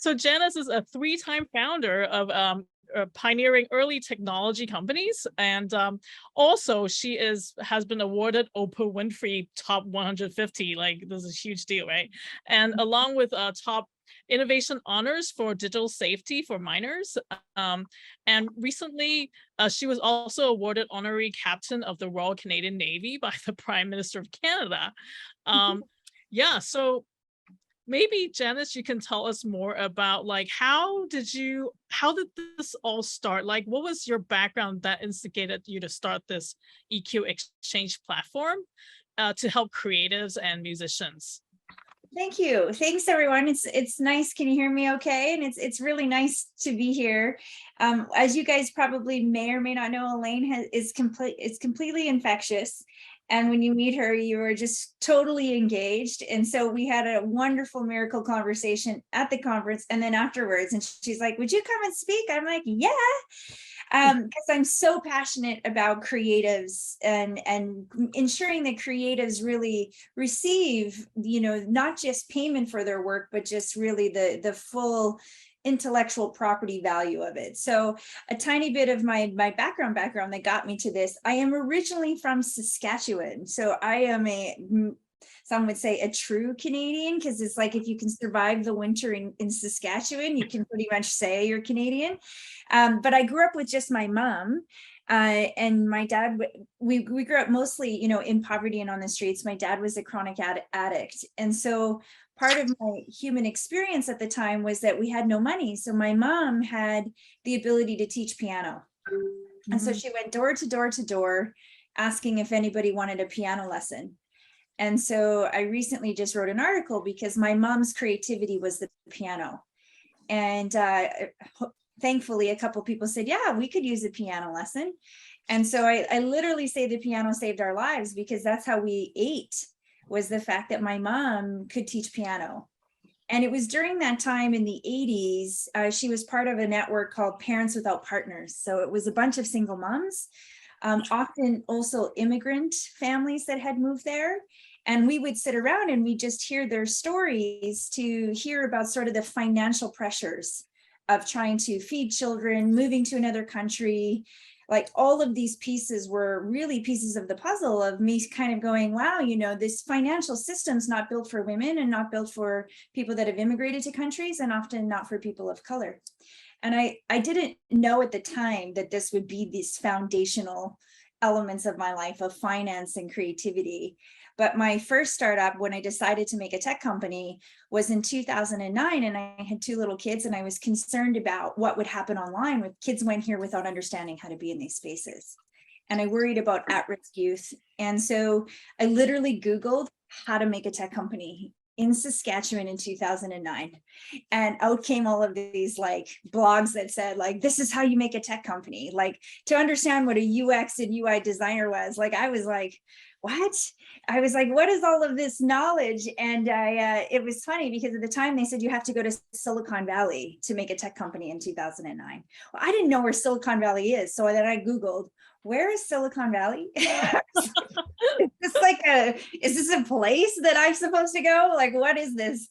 So Janice is a three-time founder of pioneering early technology companies, and also she has been awarded Oprah Winfrey Top 150. Like, this is a huge deal, right? And along with top innovation honors for digital safety for minors. Um, and recently, she was also awarded honorary captain of the Royal Canadian Navy by the Prime Minister of Canada. Yeah, so maybe Janice, you can tell us more about like how did this all start? Like, what was your background that instigated you to start this EQ exchange platform to help creatives and musicians? Thank you. Thanks, everyone. It's nice. Can you hear me okay? And it's really nice to be here. As you guys probably may or may not know, Elaine is completely infectious. And when you meet her, you are just totally engaged. And so we had a wonderful miracle conversation at the conference and then afterwards. And she's like, would you come and speak? I'm like, yeah. Because I'm so passionate about creatives and ensuring that creatives really receive, not just payment for their work, but just really the full intellectual property value of it. So a tiny bit of my background that got me to this. I am originally from Saskatchewan. So I am some would say a true Canadian, because it's like if you can survive the winter in Saskatchewan, you can pretty much say you're Canadian. But I grew up with just my mom and my dad. We grew up mostly, in poverty and on the streets. My dad was a chronic addict. And so part of my human experience at the time was that we had no money. So my mom had the ability to teach piano. And so she went door to door to door asking if anybody wanted a piano lesson. And so I recently just wrote an article because my mom's creativity was the piano. And thankfully, a couple people said, yeah, we could use a piano lesson. And so I literally say the piano saved our lives, because that's how we ate, was the fact that my mom could teach piano. And it was during that time in the 80s, she was part of a network called Parents Without Partners. So it was a bunch of single moms, often also immigrant families that had moved there. And we would sit around and we just hear their stories to hear about sort of the financial pressures of trying to feed children, moving to another country. Like all of these pieces were really pieces of the puzzle of me kind of going, wow, this financial system's not built for women and not built for people that have immigrated to countries, and often not for people of color. And I didn't know at the time that this would be these foundational elements of my life of finance and creativity. But my first startup, when I decided to make a tech company, was in 2009. And I had two little kids, and I was concerned about what would happen online when kids went here without understanding how to be in these spaces. And I worried about at-risk youth. And so I literally Googled how to make a tech company in Saskatchewan in 2009. And out came all of these like blogs that said like, this is how you make a tech company. Like, to understand what a UX and UI designer was, like, I was like, what? I was like, what is all of this knowledge? And it was funny because at the time they said you have to go to Silicon Valley to make a tech company in 2009. Well, I didn't know where Silicon Valley is. So then I Googled, where is Silicon Valley? Is this a place that I'm supposed to go? Like, what is this?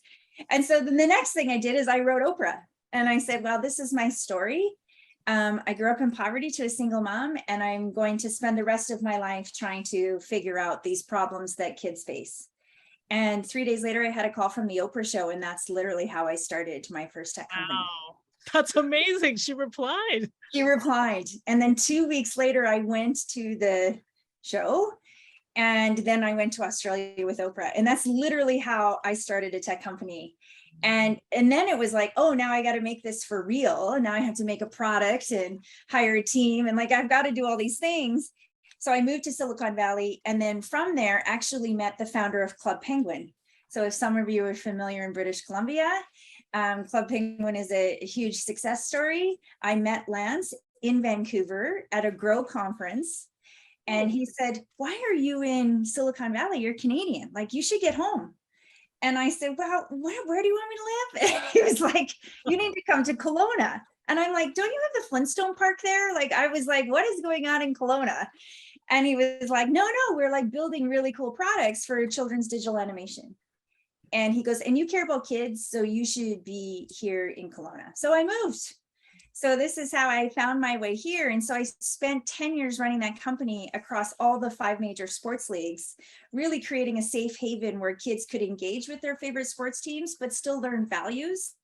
And so then the next thing I did is I wrote Oprah, and I said, well, this is my story. I grew up in poverty to a single mom, and I'm going to spend the rest of my life trying to figure out these problems that kids face. And 3 days later, I had a call from the Oprah show, and that's literally how I started my first tech company. Wow, that's amazing. She replied. She replied. And then 2 weeks later, I went to the show, and then I went to Australia with Oprah. And that's literally how I started a tech company. And then it was like, oh, now I got to make this for real. And now I have to make a product and hire a team. And like, I've got to do all these things. So I moved to Silicon Valley. And then from there, actually met the founder of Club Penguin. So if some of you are familiar in British Columbia, Club Penguin is a huge success story. I met Lance in Vancouver at a Grow conference. And he said, why are you in Silicon Valley? You're Canadian. Like, you should get home. And I said, well, where do you want me to live? And he was like, you need to come to Kelowna. And I'm like, don't you have the Flintstone Park there? Like, I was like, what is going on in Kelowna? And he was like, no, we're like building really cool products for children's digital animation. And he goes, and you care about kids, so you should be here in Kelowna. So I moved. So this is how I found my way here. And so I spent 10 years running that company across all the 5 major sports leagues, really creating a safe haven where kids could engage with their favorite sports teams, but still learn values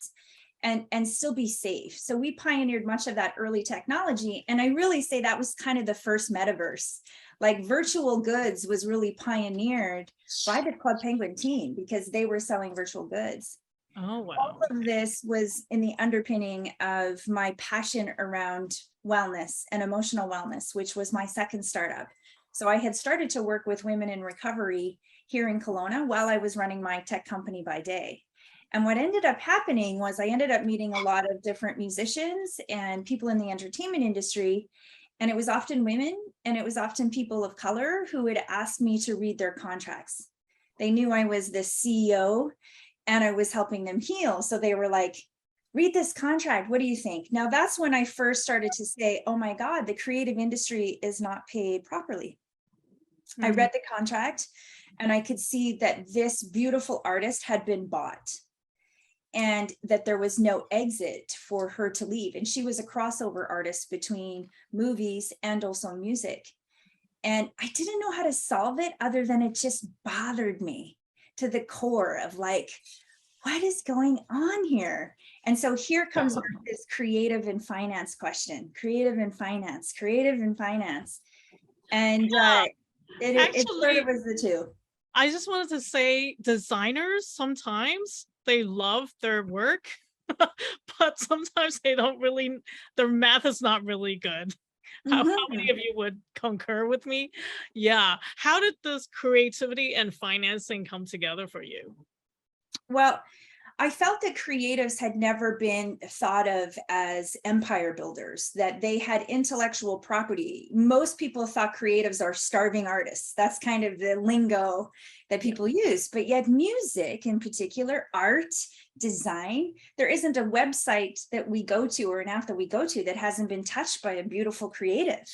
and still be safe. So we pioneered much of that early technology. And I really say that was kind of the first metaverse. Like virtual goods was really pioneered by the Club Penguin team because they were selling virtual goods. Oh, wow. All of this was in the underpinning of my passion around wellness and emotional wellness, which was my second startup. So I had started to work with women in recovery here in Kelowna while I was running my tech company by day. And what ended up happening was I ended up meeting a lot of different musicians and people in the entertainment industry. And it was often women, and it was often people of color who would ask me to read their contracts. They knew I was the CEO and I was helping them heal. So they were like, read this contract. What do you think? Now that's when I first started to say, oh my God, the creative industry is not paid properly. I read the contract and I could see that this beautiful artist had been bought and that there was no exit for her to leave. And she was a crossover artist between movies and also music. And I didn't know how to solve it other than it just bothered me to the core of like, what is going on here? And so here comes this creative and finance question, creative and finance. And it sort of was the two. I just wanted to say designers, sometimes they love their work, but sometimes they don't really, their math is not really good. How many of you would concur with me? Yeah. How did this creativity and financing come together for you? Well, I felt that creatives had never been thought of as empire builders, that they had intellectual property. Most people thought creatives are starving artists. That's kind of the lingo that people use. But yet music in particular, art, design, there isn't a website that we go to or an app that we go to that hasn't been touched by a beautiful creative.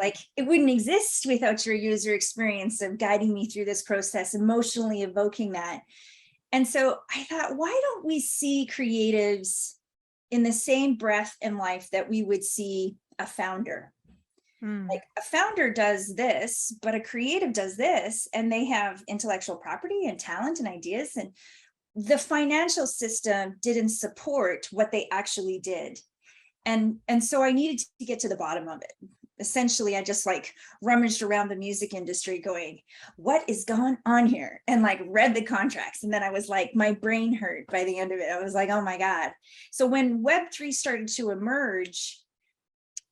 Like it wouldn't exist without your user experience of guiding me through this process, emotionally evoking that. And so I thought, why don't we see creatives in the same breath in life that we would see a founder? Like a founder does this, but a creative does this, and they have intellectual property and talent and ideas. And the financial system didn't support what they actually did. And so I needed to get to the bottom of it. Essentially, I just like rummaged around the music industry going, what is going on here? And like read the contracts. And then I was like, my brain hurt by the end of it. I was like, oh my God. So when Web3 started to emerge,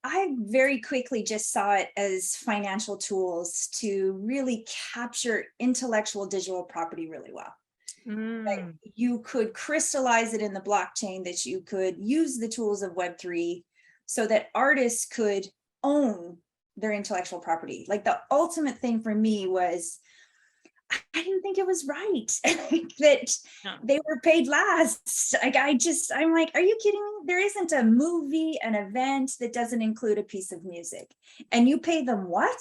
I very quickly just saw it as financial tools to really capture intellectual digital property really well. That you could crystallize it in the blockchain, that you could use the tools of Web3 so that artists could own their intellectual property. Like the ultimate thing for me was, I didn't think it was right that they were paid last. Like I'm like, are you kidding me? There isn't a movie, an event that doesn't include a piece of music, and you pay them what?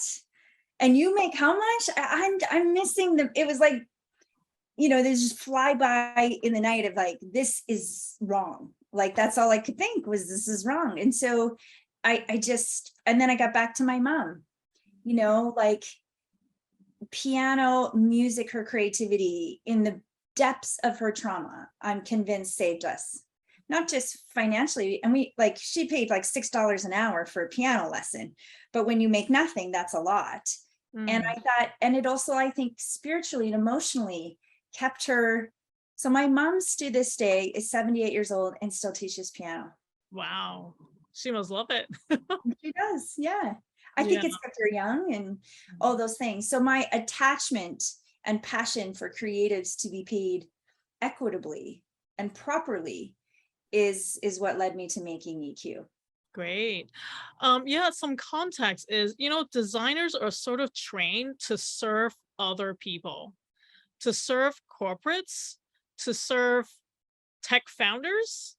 And you make how much? I'm missing it was like, there's just flyby in the night of like, this is wrong. Like that's all I could think was this is wrong. And so and then I got back to my mom, like piano, music, her creativity in the depths of her trauma, I'm convinced saved us, not just financially. And she paid like $6 an hour for a piano lesson, but when you make nothing, that's a lot. And I thought, and it also, I think spiritually and emotionally kept her. So my mom to this day is 78 years old and still teaches piano. Wow. She must love it. She does. Yeah. I think it's kept her young and all those things. So my attachment and passion for creatives to be paid equitably and properly is what led me to making EQ. Great. Some context is, designers are sort of trained to serve other people, to serve corporates, to serve tech founders.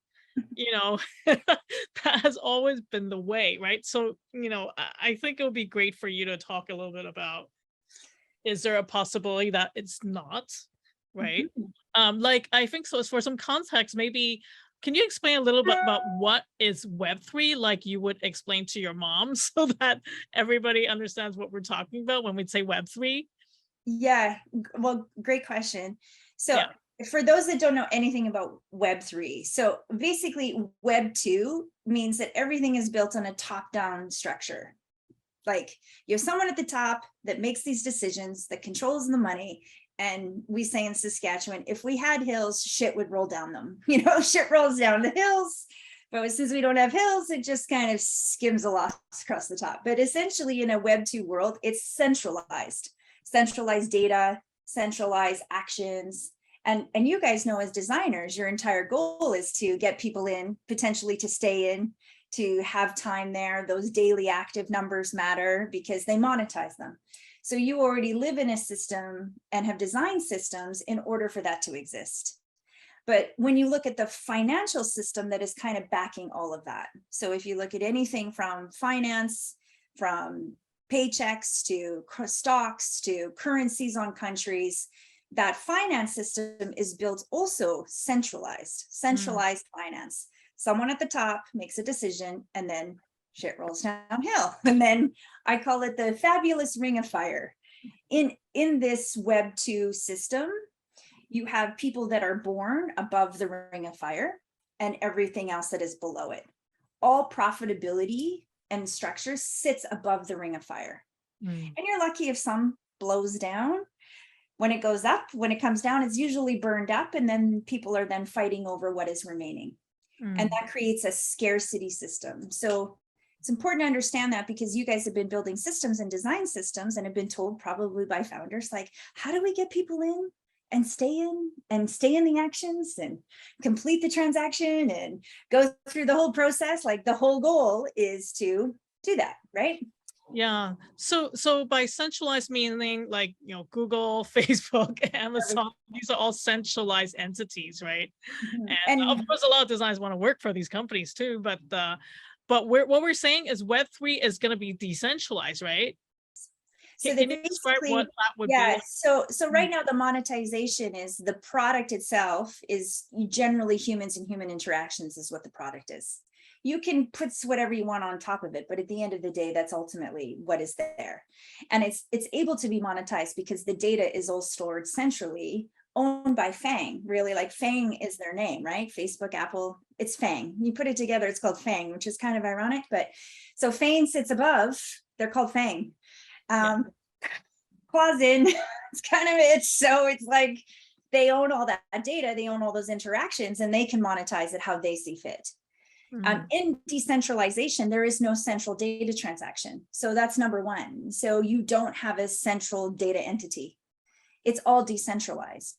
That has always been the way, right? So, I think it would be great for you to talk a little bit about, is there a possibility that it's not, right? Like, I think so for some context, maybe can you explain a little bit about what is Web3 like you would explain to your mom so that everybody understands what we're talking about when we say Web3? Yeah, well, great question. So Yeah. for those that don't know anything about Web3, so basically Web2 means that everything is built on a top-down structure. Like you have someone at the top that makes these decisions, that controls the money. And we say in Saskatchewan, if we had hills, shit would roll down them. Shit rolls down the hills. But since we don't have hills, it just kind of skims along across the top. But essentially in a Web2 world, it's centralized data, centralized actions. And you guys know as designers, your entire goal is to get people in, potentially to stay in, to have time there. Those daily active numbers matter because they monetize them. So you already live in a system and have designed systems in order for that to exist. But when you look at the financial system that is kind of backing all of that. So if you look at anything from finance, from paychecks to stocks to currencies on countries, that finance system is built also centralized finance. Someone at the top makes a decision and then shit rolls downhill. And then I call it the fabulous ring of fire. In this Web2 system, you have people that are born above the ring of fire and everything else that is below it. All profitability and structure sits above the ring of fire. And you're lucky if some blows down. When it goes up, when it comes down, it's usually burned up, and then people are then fighting over what is remaining. And that creates a scarcity system. So it's important to understand that, because you guys have been building systems and design systems and have been told probably by founders, like, how do we get people in and stay in the actions and complete the transaction and go through the whole process? Like the whole goal is to do that, right? Yeah. So by centralized meaning like, Google, Facebook, Amazon, these are all centralized entities, right? And of And course, a lot of designers want to work for these companies too, but what we're saying is Web3 is going to be decentralized, right? so Can you describe what that would be like? so right now the monetization is the product itself is generally humans and human interactions is what the product is. You can put whatever you want on top of it, but at the end of the day, that's ultimately what is there. And it's able to be monetized because the data is all stored centrally, owned by FANG. Really, like FANG is their name, right? Facebook, Apple, it's FANG. You put it together, it's called FANG, which is kind of ironic. But so FANG sits above, they're called FANG. Clause in, it's kind of it. So it's like they own all that data, they own all those interactions, and they can monetize it how they see fit. In decentralization, there is no central data transaction. So that's number one. So you don't have a central data entity. It's all decentralized.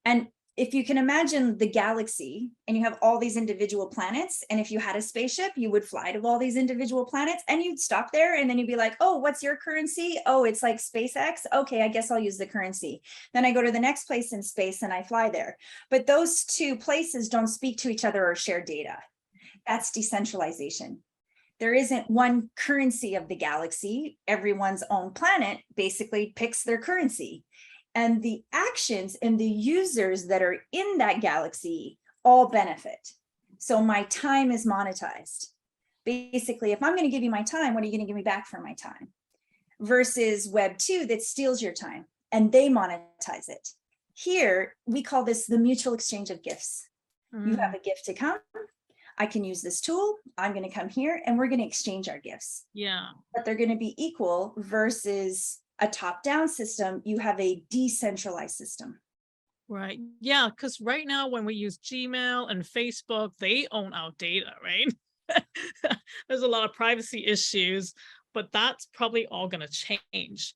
And if you can imagine the galaxy and you have all these individual planets, and if you had a spaceship, you would fly to all these individual planets and you'd stop there and then you'd be like, oh, what's your currency? Oh, it's like SpaceX. Okay, I guess I'll use the currency. Then I go to the next place in space and I fly there. But those two places don't speak to each other or share data. That's decentralization. There isn't one currency of the galaxy. Everyone's own planet basically picks their currency. And the actions and the users that are in that galaxy all benefit. So my time is monetized. Basically, if I'm going to give you my time, what are you going to give me back for my time? Versus Web2 that steals your time and they monetize it. Here, we call this the mutual exchange of gifts. You have a gift to come. I can use this tool. I'm going to come here and we're going to exchange our gifts. Yeah. But they're going to be equal versus a top-down system. You have a decentralized system. Right. Yeah. Because right now, when we use Gmail and Facebook, they own our data, right? There's a lot of privacy issues, but that's probably all going to change.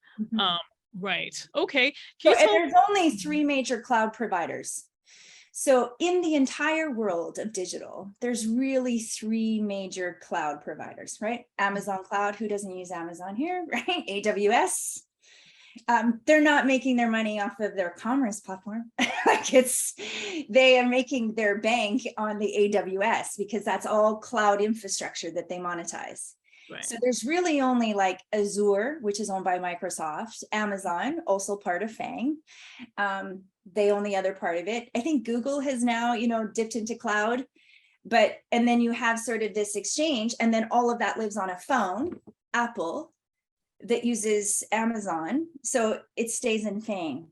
Right. Okay. There's only 3 major cloud providers. So in the entire world of digital, there's really 3 major cloud providers, right? Amazon Cloud, who doesn't use Amazon here, right? AWS. They're not making their money off of their commerce platform. They are making their bank on the AWS because that's all cloud infrastructure that they monetize. Right. So there's really only like Azure, which is owned by Microsoft, Amazon, also part of FANG. They own the other part of it. I think Google has now, dipped into cloud, and then you have sort of this exchange, and then all of that lives on a phone, Apple, that uses Amazon. So it stays in FANG.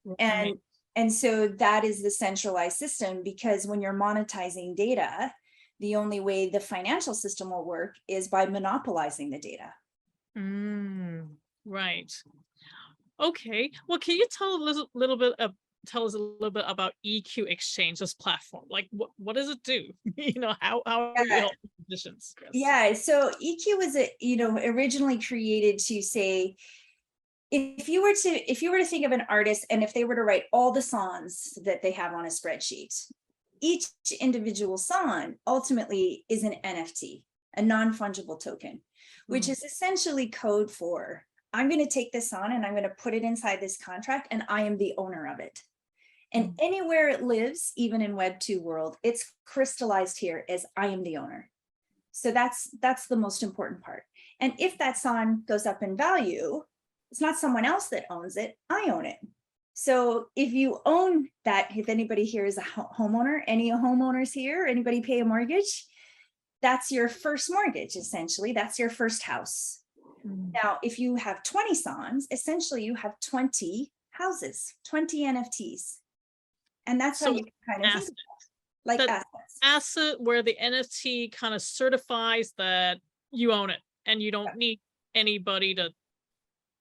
Right. And so that is the centralized system, because when you're monetizing data, the only way the financial system will work is by monopolizing the data. Right. Okay. Well, can you tell tell us a little bit about EQ Exchange, this platform? Like, what does it do? How are you helping musicians? Yes. Yeah. So EQ was originally created to say, if you were to think of an artist, and if they were to write all the songs that they have on a spreadsheet, each individual song ultimately is an NFT, a non-fungible token, which is essentially code for, I'm going to take this on and I'm going to put it inside this contract, and I am the owner of it. And anywhere it lives, even in Web 2 world, it's crystallized here as I am the owner. So that's the most important part. And if that song goes up in value, it's not someone else that owns it, I own it. So if you own that, if anybody here is a homeowner, any homeowners here, anybody pay a mortgage, that's your first mortgage, essentially. That's your first house. Now, if you have 20 songs, essentially you have 20 houses, 20 NFTs. And that's how you kind of think about it, like assets. Asset where the NFT kind of certifies that you own it, and you don't need anybody to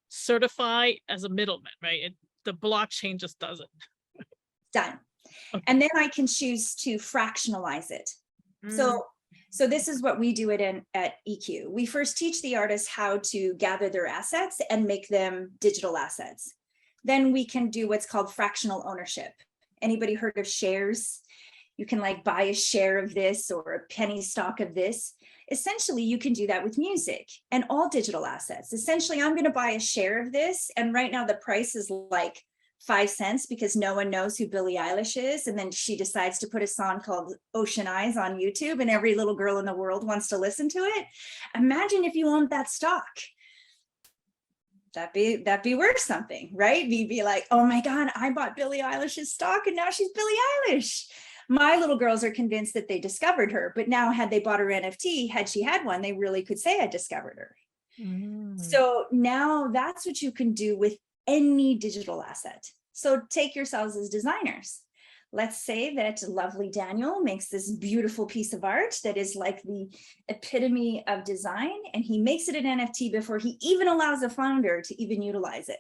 certify as a middleman, right? The blockchain just does it. Done. Okay. And then I can choose to fractionalize it. So this is what we do at EQ. We first teach the artists how to gather their assets and make them digital assets. Then we can do what's called fractional ownership. Anybody heard of shares? You can like buy a share of this or a penny stock of this. Essentially, you can do that with music and all digital assets. Essentially, I'm going to buy a share of this, and right now the price is like 5 cents because no one knows who Billie Eilish is. And then she decides to put a song called Ocean Eyes on YouTube, and every little girl in the world wants to listen to it. Imagine if you owned that stock. That'd be worth something, right? You'd be like, oh my God, I bought Billie Eilish's stock and now she's Billie Eilish. My little girls are convinced that they discovered her, but now had they bought her NFT, had she had one, they really could say I discovered her. So now that's what you can do with any digital asset. So take yourselves as designers. Let's say that lovely Daniel makes this beautiful piece of art that is like the epitome of design, and he makes it an NFT before he even allows a founder to even utilize it.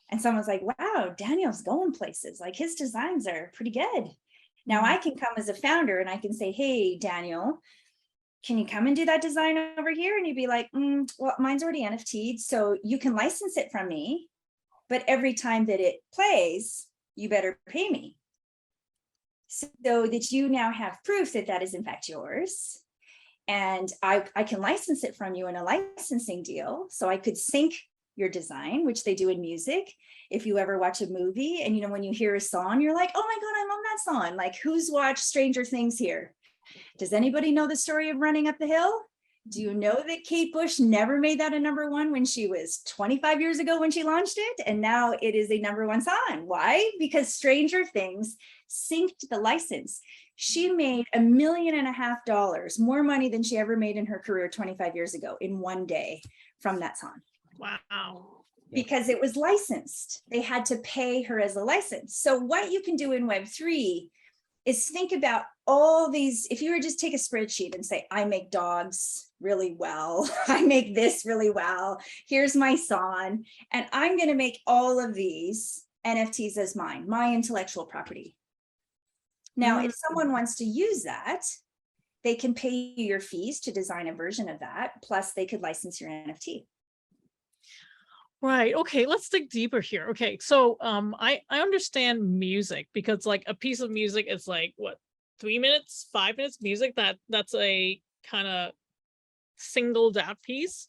And someone's like, wow, Daniel's going places. Like his designs are pretty good. Now I can come as a founder and I can say, hey, Daniel, can you come and do that design over here? And you'd be like, well, mine's already NFT'd, so you can license it from me, but every time that it plays, you better pay me. So that you now have proof that that is in fact yours. And I can license it from you in a licensing deal. So I could sync your design, which they do in music. If you ever watch a movie and, when you hear a song, you're like, oh my God, I'm on that song. Like, who's watched Stranger Things here? Does anybody know the story of Running Up the Hill? Do you know that Kate Bush never made that a #1 when she was 25 years ago when she launched it? And now it is a #1 song. Why? Because Stranger Things synced the license. She made $1.5 million, more money than she ever made in her career 25 years ago in one day from that song. Wow. Because it was licensed. They had to pay her as a license. So what you can do in Web3 is think about all these. If you were just take a spreadsheet and say, I make dogs really well, I make this really well, here's my song, and I'm going to make all of these NFTs as mine, my intellectual property. Now, if someone wants to use that, they can pay you your fees to design a version of that, plus they could license your NFT. Right. Okay. Let's dig deeper here. Okay. So I understand music, because like a piece of music is like what, 3 minutes, 5 minutes music. That's a kind of singled out piece.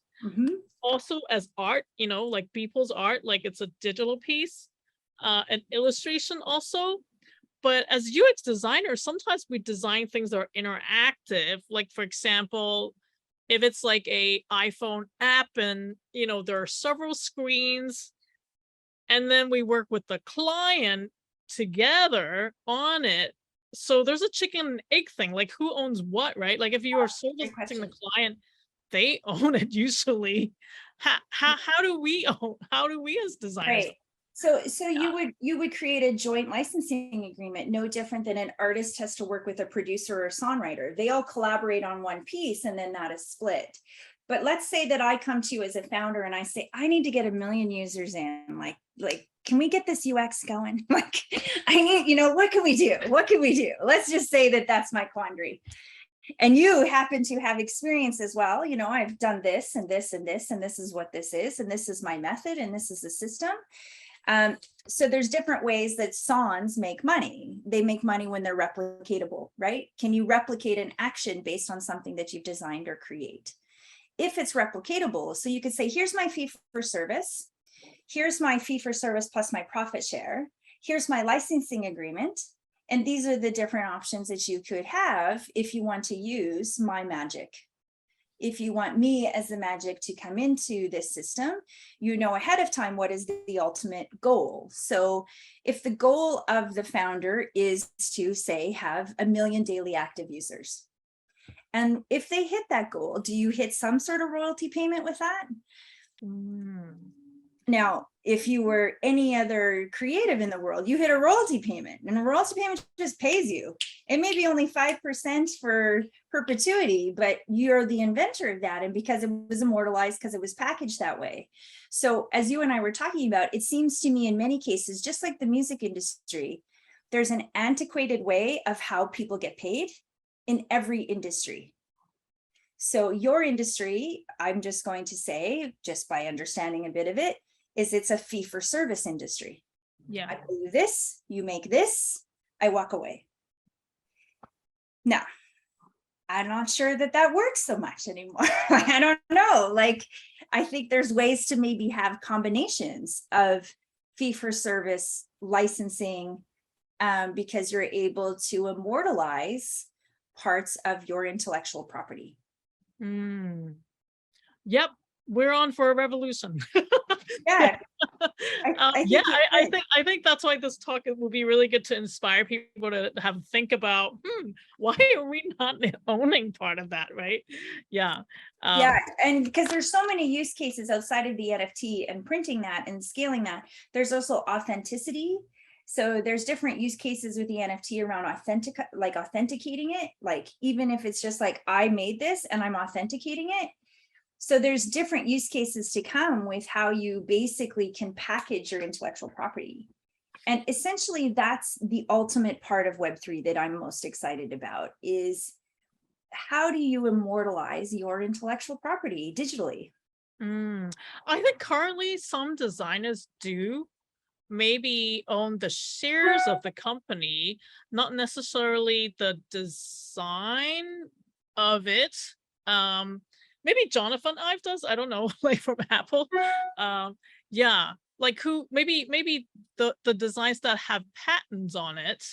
Also as art, like people's art, like it's a digital piece, an illustration also. But as UX designers, sometimes we design things that are interactive. Like, for example, if it's like a iPhone app and, there are several screens, and then we work with the client together on it. So there's a chicken and egg thing, like who owns what, right? Like if you are Great servicing the question. client, they own it usually. How do we as designers? Right. So you would create a joint licensing agreement, no different than an artist has to work with a producer or songwriter. They all collaborate on one piece and then that is split. But let's say that I come to you as a founder and I say, I need to get 1 million users in, like, can we get this UX going? Like, I need, what can we do? What can we do? Let's just say that that's my quandary. And you happen to have experience as well. I've done this and this and this, and this is what this is, and this is my method, and this is the system. So there's different ways that songs make money. They make money when they're replicatable, right? Can you replicate an action based on something that you've designed or create? If it's replicatable, so you could say, here's my fee for service. Here's my fee for service plus my profit share. Here's my licensing agreement. And these are the different options that you could have if you want to use my magic. If you want me as the magic to come into this system, ahead of time what is the ultimate goal. So if the goal of the founder is to, say, have 1 million daily active users, and if they hit that goal, do you hit some sort of royalty payment with that? Now, if you were any other creative in the world, you hit a royalty payment, and a royalty payment just pays you. It may be only 5% for perpetuity, but you're the inventor of that. And because it was immortalized, because it was packaged that way. So as you and I were talking about, it seems to me in many cases, just like the music industry, there's an antiquated way of how people get paid in every industry. So your industry, I'm just going to say, just by understanding a bit of it, is it's a fee for service industry. Yeah. I pay you this, you make this, I walk away. Now, I'm not sure that works so much anymore. I don't know. Like, I think there's ways to maybe have combinations of fee for service licensing, because you're able to immortalize parts of your intellectual property. Yep, we're on for a revolution. Yeah. I think that's why this talk will be really good to inspire people to have think about, why are we not owning part of that, right? Yeah. And because there's so many use cases outside of the NFT and printing that and scaling that, there's also authenticity. So there's different use cases with the NFT around authenticating it. Like, even if it's just like, I made this and I'm authenticating it. So there's different use cases to come with how you basically can package your intellectual property. And essentially that's the ultimate part of Web3 that I'm most excited about, is how do you immortalize your intellectual property digitally? I think currently some designers do maybe own the shares of the company, not necessarily the design of it. Maybe Jonathan Ive does, I don't know, like from Apple. Yeah, like maybe the designs that have patents on it,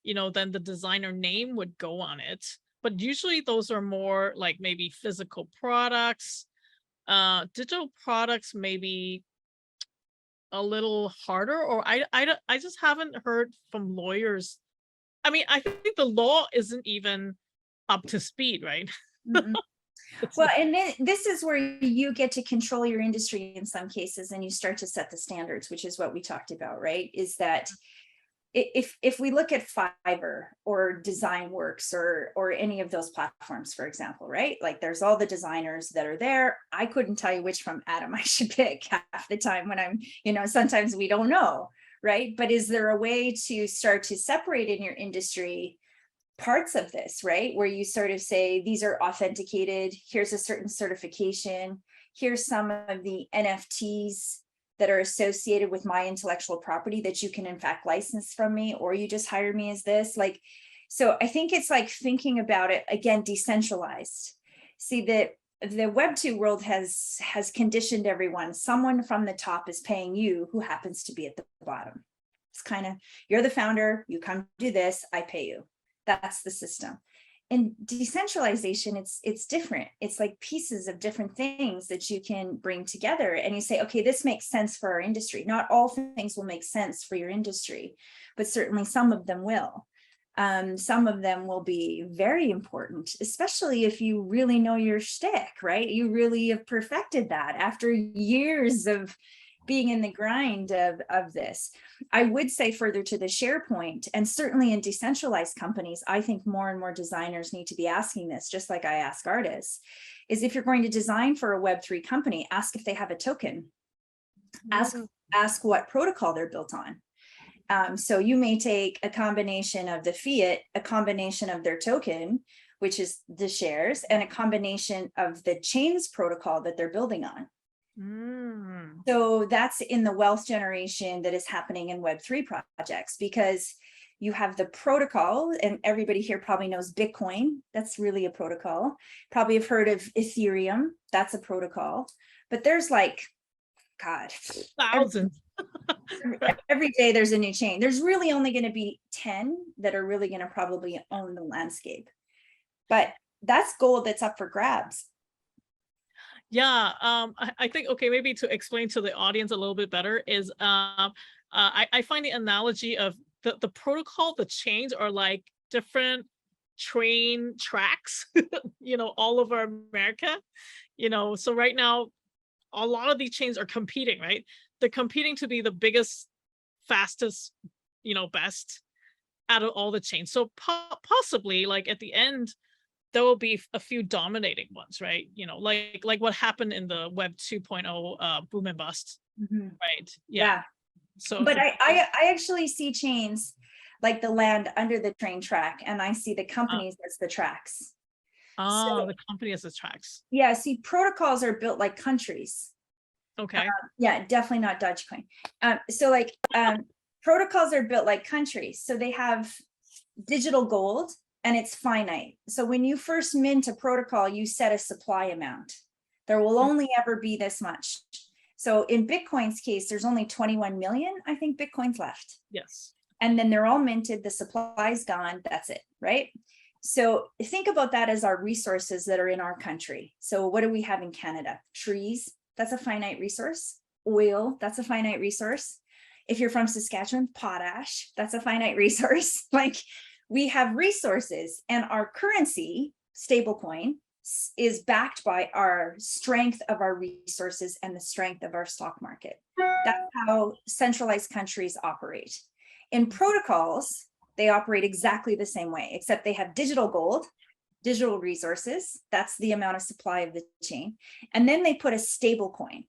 then the designer name would go on it. But usually those are more like maybe physical products. Digital products maybe a little harder, or I just haven't heard from lawyers. I mean, I think the law isn't even up to speed, right? Well, and then this is where you get to control your industry in some cases, and you start to set the standards, which is what we talked about, right? Is that if we look at Fiverr or DesignWorks or any of those platforms, for example, right? Like, there's all the designers that are there. I couldn't tell you which from Adam I should pick half the time when I'm, sometimes we don't know, right? But is there a way to start to separate in your industry parts of this, right? Where you sort of say, these are authenticated, here's a certain certification, here's some of the NFTs that are associated with my intellectual property that you can in fact license from me, or you just hire me as this. Like, so I think it's like thinking about it again, decentralized. See, that the Web2 world has conditioned everyone. Someone from the top is paying you who happens to be at the bottom. It's kind of, you're the founder, you come do this, I pay you. That's the system. in decentralization, it's different. It's like pieces of different things that you can bring together, and you say, okay, this makes sense for our industry. Not all things will make sense for your industry, but certainly some of them will. Some of them will be very important, especially if you really know your shtick, right? You really have perfected that after years of being in the grind of this. I would say further to the share point, and certainly in decentralized companies, I think more and more designers need to be asking this, just like I ask artists, is if you're going to design for a Web3 company, ask if they have a token. Ask what protocol they're built on. So you may take a combination of the fiat, a combination of their token, which is the shares, and a combination of the chains protocol that they're building on. So that's in the wealth generation that is happening in Web3 projects, because you have the protocol, and everybody here probably knows Bitcoin. That's really a protocol. Probably have heard of Ethereum. That's a protocol. But there's like, God, thousands. Every day there's a new chain. There's really only going to be 10 that are really going to probably own the landscape. But that's gold that's up for grabs. Yeah, I think, okay, maybe to explain to the audience a little bit better is I find the analogy of the protocol, the chains are like different train tracks, all over America, so right now, a lot of these chains are competing, right? They're competing to be the biggest, fastest, best out of all the chains. So possibly, like at the end, there will be a few dominating ones, right? Like what happened in the Web 2.0 boom and bust, right? Yeah. So, but I actually see chains like the land under the train track, and I see the companies as the tracks. Oh, so, the company as the tracks. Yeah. See, protocols are built like countries. Okay. Yeah, definitely not Dogecoin. So like protocols are built like countries. So they have digital gold, and it's finite. So when you first mint a protocol, you set a supply amount. There will only ever be this much. So in Bitcoin's case, there's only 21 million, I think, Bitcoins left. Yes. And then they're all minted, the supply's gone, that's it, right? So think about that as our resources that are in our country. So what do we have in Canada? Trees, that's a finite resource. Oil, that's a finite resource. If you're from Saskatchewan, potash, that's a finite resource. Like, we have resources, and our currency, stablecoin, is backed by our strength of our resources and the strength of our stock market. That's how centralized countries operate. In protocols, they operate exactly the same way, except they have digital gold, digital resources. That's the amount of supply of the chain. And then they put a stable coin.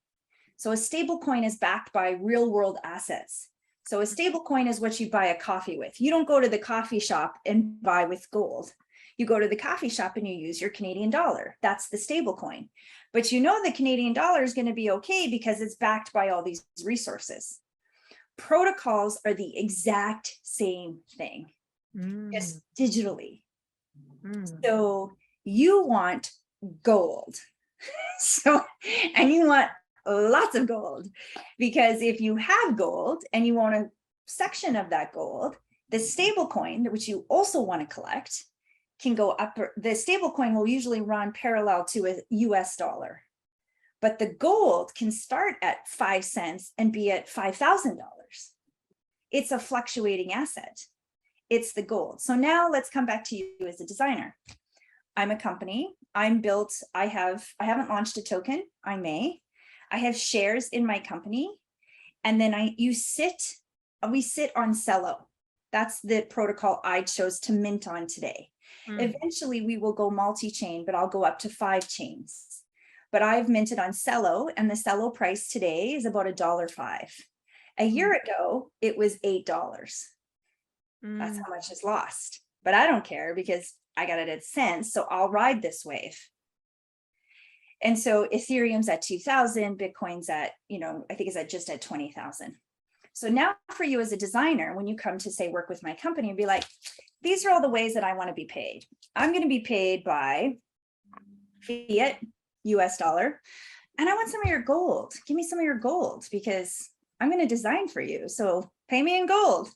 So a stable coin is backed by real world assets. So a stable coin is what you buy a coffee with. You don't go to the coffee shop and buy with gold. You go to the coffee shop and you use your Canadian dollar. That's the stable coin. But the Canadian dollar is going to be okay because it's backed by all these resources. Protocols are the exact same thing, just digitally. So you want gold. And you want lots of gold, because if you have gold and you want a section of that gold, the stable coin, which you also want to collect, can go up. The stable coin will usually run parallel to a US dollar, but the gold can start at 5 cents and be at $5,000. It's a fluctuating asset. It's the gold. So now let's come back to you as a designer. I'm a company. I'm built. I haven't launched a token. I may. I have shares in my company, and then we sit on Cello. That's the protocol I chose to mint on today. Eventually we will go multi-chain, but I'll go up to 5 chains. But I've minted on Cello, and the Cello price today is about $1.05. A year ago, it was $8. That's how much is lost. But I don't care, because I got it at cents, so I'll ride this wave. And so Ethereum's at 2,000, Bitcoin's at, I think it's just at 20,000. So now for you as a designer, when you come to say work with my company, and be like, these are all the ways that I want to be paid. I'm going to be paid by fiat, US dollar, and I want some of your gold. Give me some of your gold, because I'm going to design for you. So pay me in gold.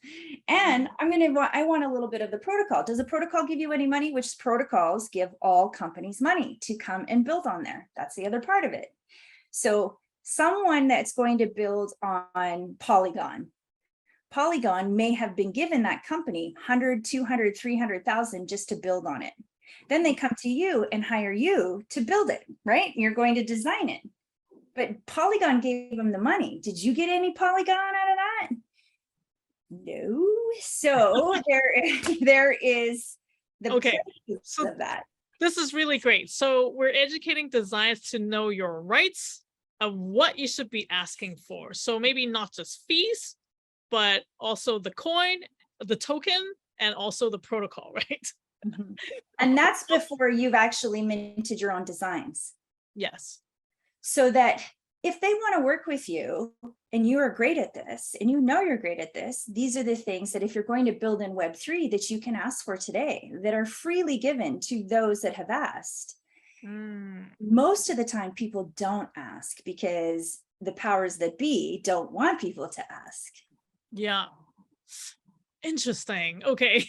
And I want a little bit of the protocol. Does the protocol give you any money? Which protocols give all companies money to come and build on there? That's the other part of it. So someone that's going to build on Polygon may have been given that company 100, 200, 300,000 just to build on it. Then they come to you and hire you to build it, right? You're going to design it. But Polygon gave them the money. Did you get any Polygon out of that? No. So there is the Okay. So of that. this is really great. So we're educating designers to know your rights of what you should be asking for. So maybe not just fees, but also the coin, the token, and also the protocol, right? Mm-hmm. And that's before you've actually minted your own designs. Yes. So that if they want to work with you and you are great at this and you know you're great at this, these are the things that if you're going to build in Web3 that you can ask for today that are freely given to those that have asked. Most of the time people don't ask because the powers that be don't want people to ask. Yeah. Interesting. Okay.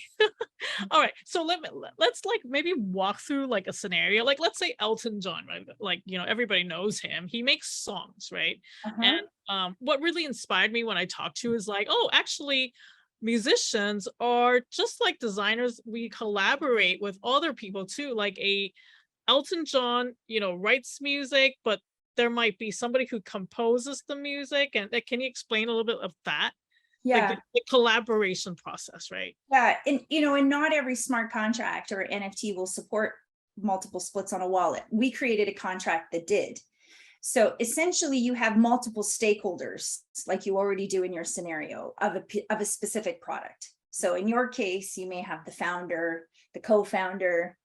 All right. So let's like maybe walk through like a scenario. Like let's say Elton John, right? Like, you know, everybody knows him. He makes songs, right? And what really inspired me when I talked to you is like, oh, actually musicians are just like designers. We collaborate with other people too. Like Elton John, you know, writes music, but there might be somebody who composes the music. And can you explain a little bit of that? Yeah. Like the collaboration process, right? Yeah. And, you know, and not every smart contract or NFT will support multiple splits on a wallet. We created a contract that did. So essentially you have multiple stakeholders like you already do in your scenario of a specific product. So in your case, you may have the founder, the co-founder,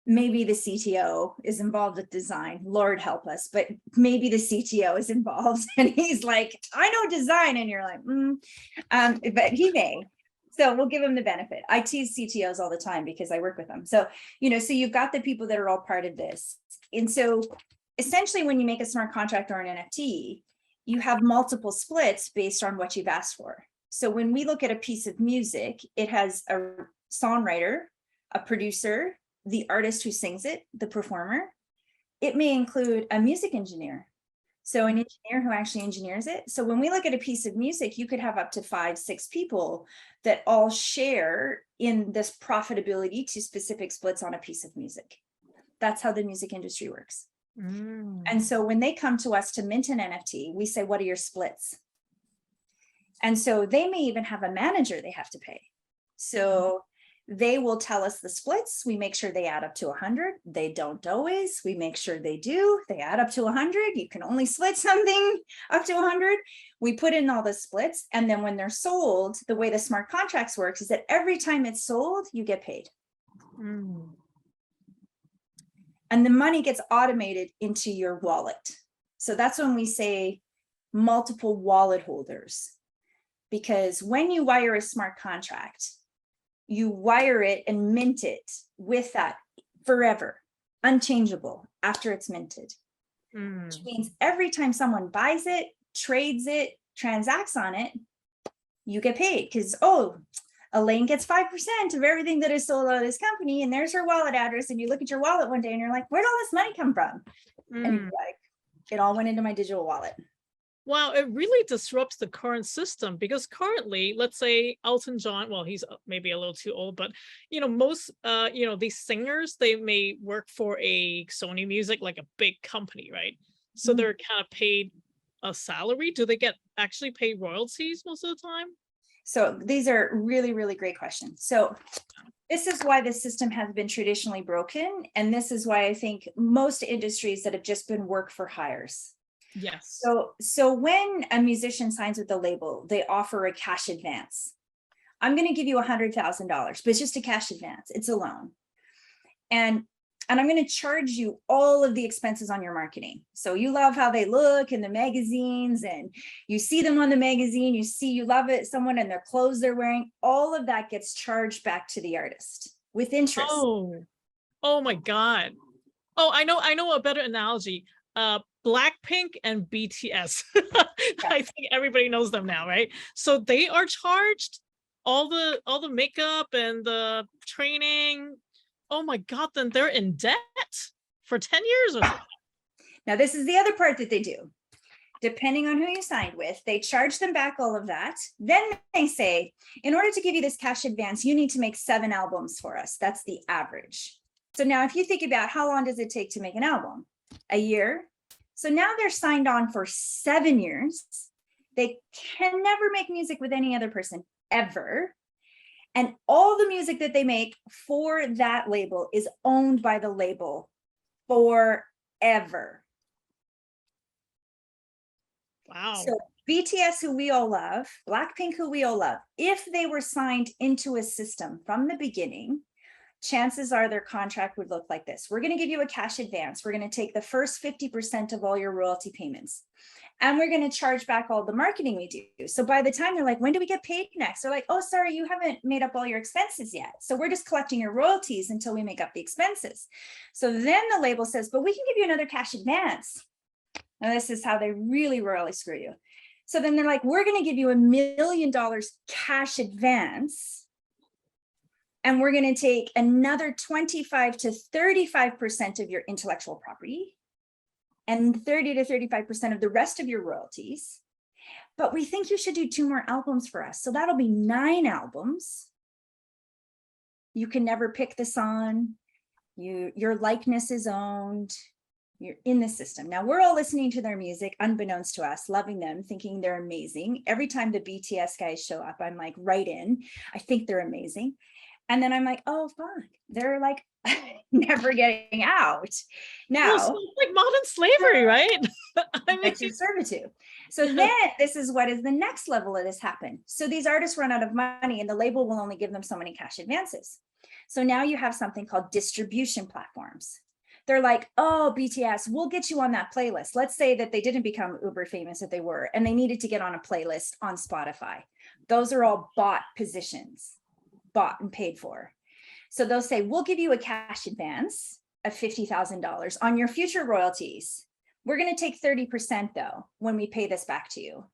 maybe the CTO is involved with design. Lord help us, but maybe the CTO is involved and he's like, I know design. And you're like, but he may. So we'll give him the benefit. I tease CTOs all the time because I work with them. So, you know, so you've got the people that are all part of this. And so essentially when you make a smart contract or an NFT, you have multiple splits based on what you've asked for. So when we look at a piece of music, it has a songwriter, a producer, the artist who sings it, the performer. It may include a music engineer. So an engineer who actually engineers it. So when we look at a piece of music, you could have up to 5, 6 people that all share in this profitability to specific splits on a piece of music. That's how the music industry works. And so when they come to us to mint an NFT, we say, what are your splits? And so they may even have a manager they have to pay. So they will tell us the splits. We make sure they add up to 100. They don't always. We make sure they do. They add up to 100. You can only split something up to 100. We put in all the splits. And then when they're sold, the way the smart contracts works is that every time it's sold, you get paid. And the money gets automated into your wallet. So that's when we say multiple wallet holders. Because when you wire a smart contract, you wire it and mint it with that forever, unchangeable after it's minted. Which means every time someone buys it, trades it, transacts on it, you get paid because, oh, Elaine gets 5% of everything that is sold out of this company, and there's her wallet address, and you look at your wallet one day and you're like, where'd all this money come from? And you're like, it all went into my digital wallet. Wow, it really disrupts the current system because currently, let's say Elton John, well, he's maybe a little too old, but you know, most you know, these singers, they may work for a Sony Music, like a big company, right? So they're kind of paid a salary. Do they get actually paid royalties most of the time? So these are really, really great questions. So this is why the system has been traditionally broken. And this is why I think most industries that have just been work for hires. Yes. So when a musician signs with the label, they offer a cash advance. I'm going to give you $100,000, but it's just a cash advance. It's a loan. And I'm going to charge you all of the expenses on your marketing. So you love how they look in the magazines and you see them on the magazine, you love it, someone and their clothes they're wearing, all of that gets charged back to the artist with interest. Oh my God. Oh, I know a better analogy. Blackpink and BTS. I think everybody knows them now, right? So they are charged all the makeup and the training. Oh my God, then they're in debt for 10 years or something. Now, this is the other part that they do. Depending on who you signed with, they charge them back all of that. Then they say, in order to give you this cash advance, you need to make 7 albums for us. That's the average. So now if you think about how long does it take to make an album? A year. So now they're signed on for 7 years. They can never make music with any other person ever. And all the music that they make for that label is owned by the label forever. Wow. So BTS, who we all love, Blackpink, who we all love, if they were signed into a system from the beginning, chances are their contract would look like this. We're going to give you a cash advance. We're going to take the first 50% of all your royalty payments. And we're going to charge back all the marketing we do. So by the time they're like, when do we get paid next? They're like, oh, sorry, you haven't made up all your expenses yet. So we're just collecting your royalties until we make up the expenses. So then the label says, but we can give you another cash advance. Now, this is how they really royally screw you. So then they're like, we're going to give you $1 million cash advance. And we're going to take another 25 to 35% of your intellectual property and 30 to 35% of the rest of your royalties. But we think you should do 2 more albums for us. So that'll be 9 albums. You can never pick the song. Your likeness is owned. You're in the system. Now we're all listening to their music, unbeknownst to us, loving them, thinking they're amazing. Every time the BTS guys show up, I'm like, right in. I think they're amazing. And then I'm like, oh, fuck, they're like never getting out. Now, well, it's like modern slavery, right? I mean, servitude. So then this is what is the next level of this happen. So these artists run out of money and the label will only give them so many cash advances. So now you have something called distribution platforms. They're like, oh, BTS, we'll get you on that playlist. Let's say that they didn't become uber famous, if they were, and they needed to get on a playlist on Spotify. Those are all bought positions, bought and paid for. So they'll say, we'll give you a cash advance of $50,000 on your future royalties. We're going to take 30% though, when we pay this back to you.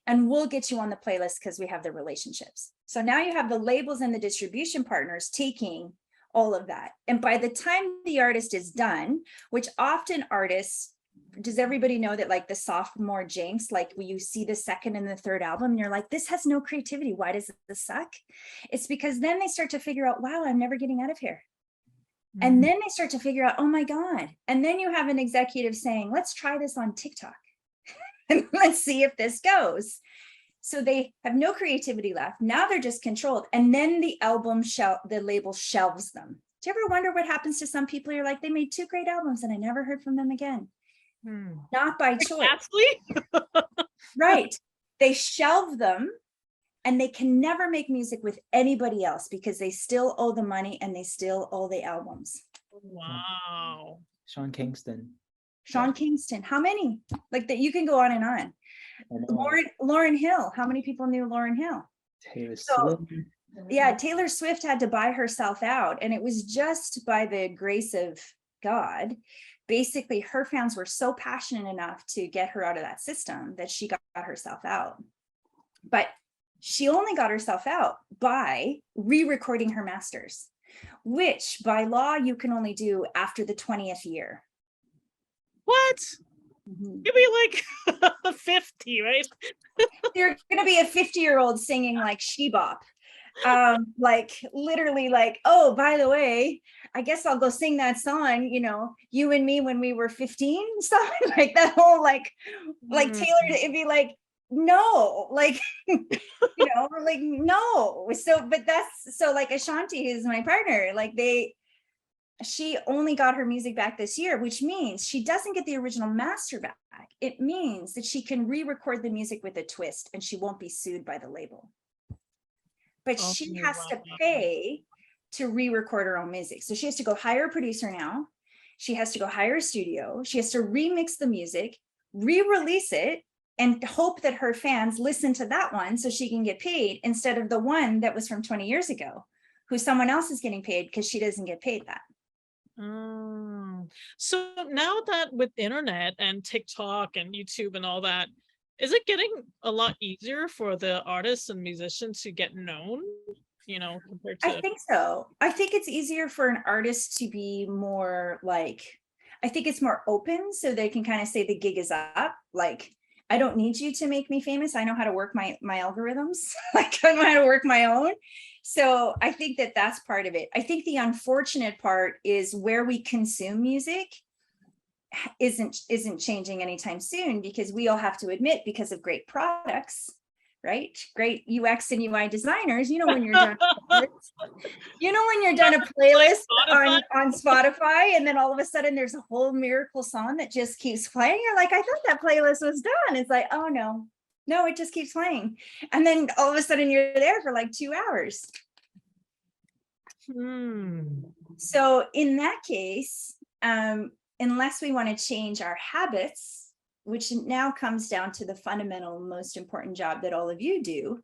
And we'll get you on the playlist because we have the relationships. So now you have the labels and the distribution partners taking all of that. And by the time the artist is done, which often artists, does everybody know that like the sophomore jinx, like when you see the second and the third album and you're like, this has no creativity. Why does this suck? It's because then they start to figure out, wow, I'm never getting out of here. Mm-hmm. And then they start to figure out, oh my God. And then you have an executive saying, let's try this on TikTok and let's see if this goes. So they have no creativity left. Now they're just controlled. And then the label shelves them. Do you ever wonder what happens to some people? You're like, they made 2 great albums and I never heard from them again. Not by choice. Right. They shelve them and they can never make music with anybody else because they still owe the money and they still owe the albums. Wow. Sean Kingston. How many? Like that, you can go on and on. Lauryn Hill. How many people knew Lauryn Hill? Taylor Swift. Yeah, Taylor Swift had to buy herself out, and it was just by the grace of God. Basically, her fans were so passionate enough to get her out of that system that she got herself out. But she only got herself out by re-recording her masters, which by law you can only do after the 20th year. What? You'd be like 50, right? You're gonna be a 50-year-old singing like She-Bop. Like literally like, oh, by the way, I guess I'll go sing that song, you know, You and Me when we were 15, something like that whole like Taylor, it'd be like, no, like, you know, like, no. So, but that's, so like Ashanti is my partner, like she only got her music back this year, which means she doesn't get the original master back. It means that she can re-record the music with a twist and she won't be sued by the label. But she has to pay to re-record her own music. So she has to go hire a producer now. She has to go hire a studio. She has to remix the music, re-release it, and hope that her fans listen to that one so she can get paid instead of the one that was from 20 years ago, who someone else is getting paid because she doesn't get paid that. So now that with internet and TikTok and YouTube and all that, is it getting a lot easier for the artists and musicians to get known, compared I to think so. I think it's easier for an artist to be more like, I think it's more open so they can kind of say the gig is up. Like, I don't need you to make me famous. I know how to work my algorithms. Like, I know how to work my own. So I think that that's part of it. I think the unfortunate part is where we consume music isn't changing anytime soon, because we all have to admit, because of great products, right? Great UX and UI designers, when you're done, when you're done a like playlist Spotify? on Spotify, and then all of a sudden there's a whole miracle song that just keeps playing. You're like, I thought that playlist was done. It's like, oh no, it just keeps playing. And then all of a sudden you're there for like 2 hours. So in that case, unless we want to change our habits, which now comes down to the fundamental, most important job that all of you do,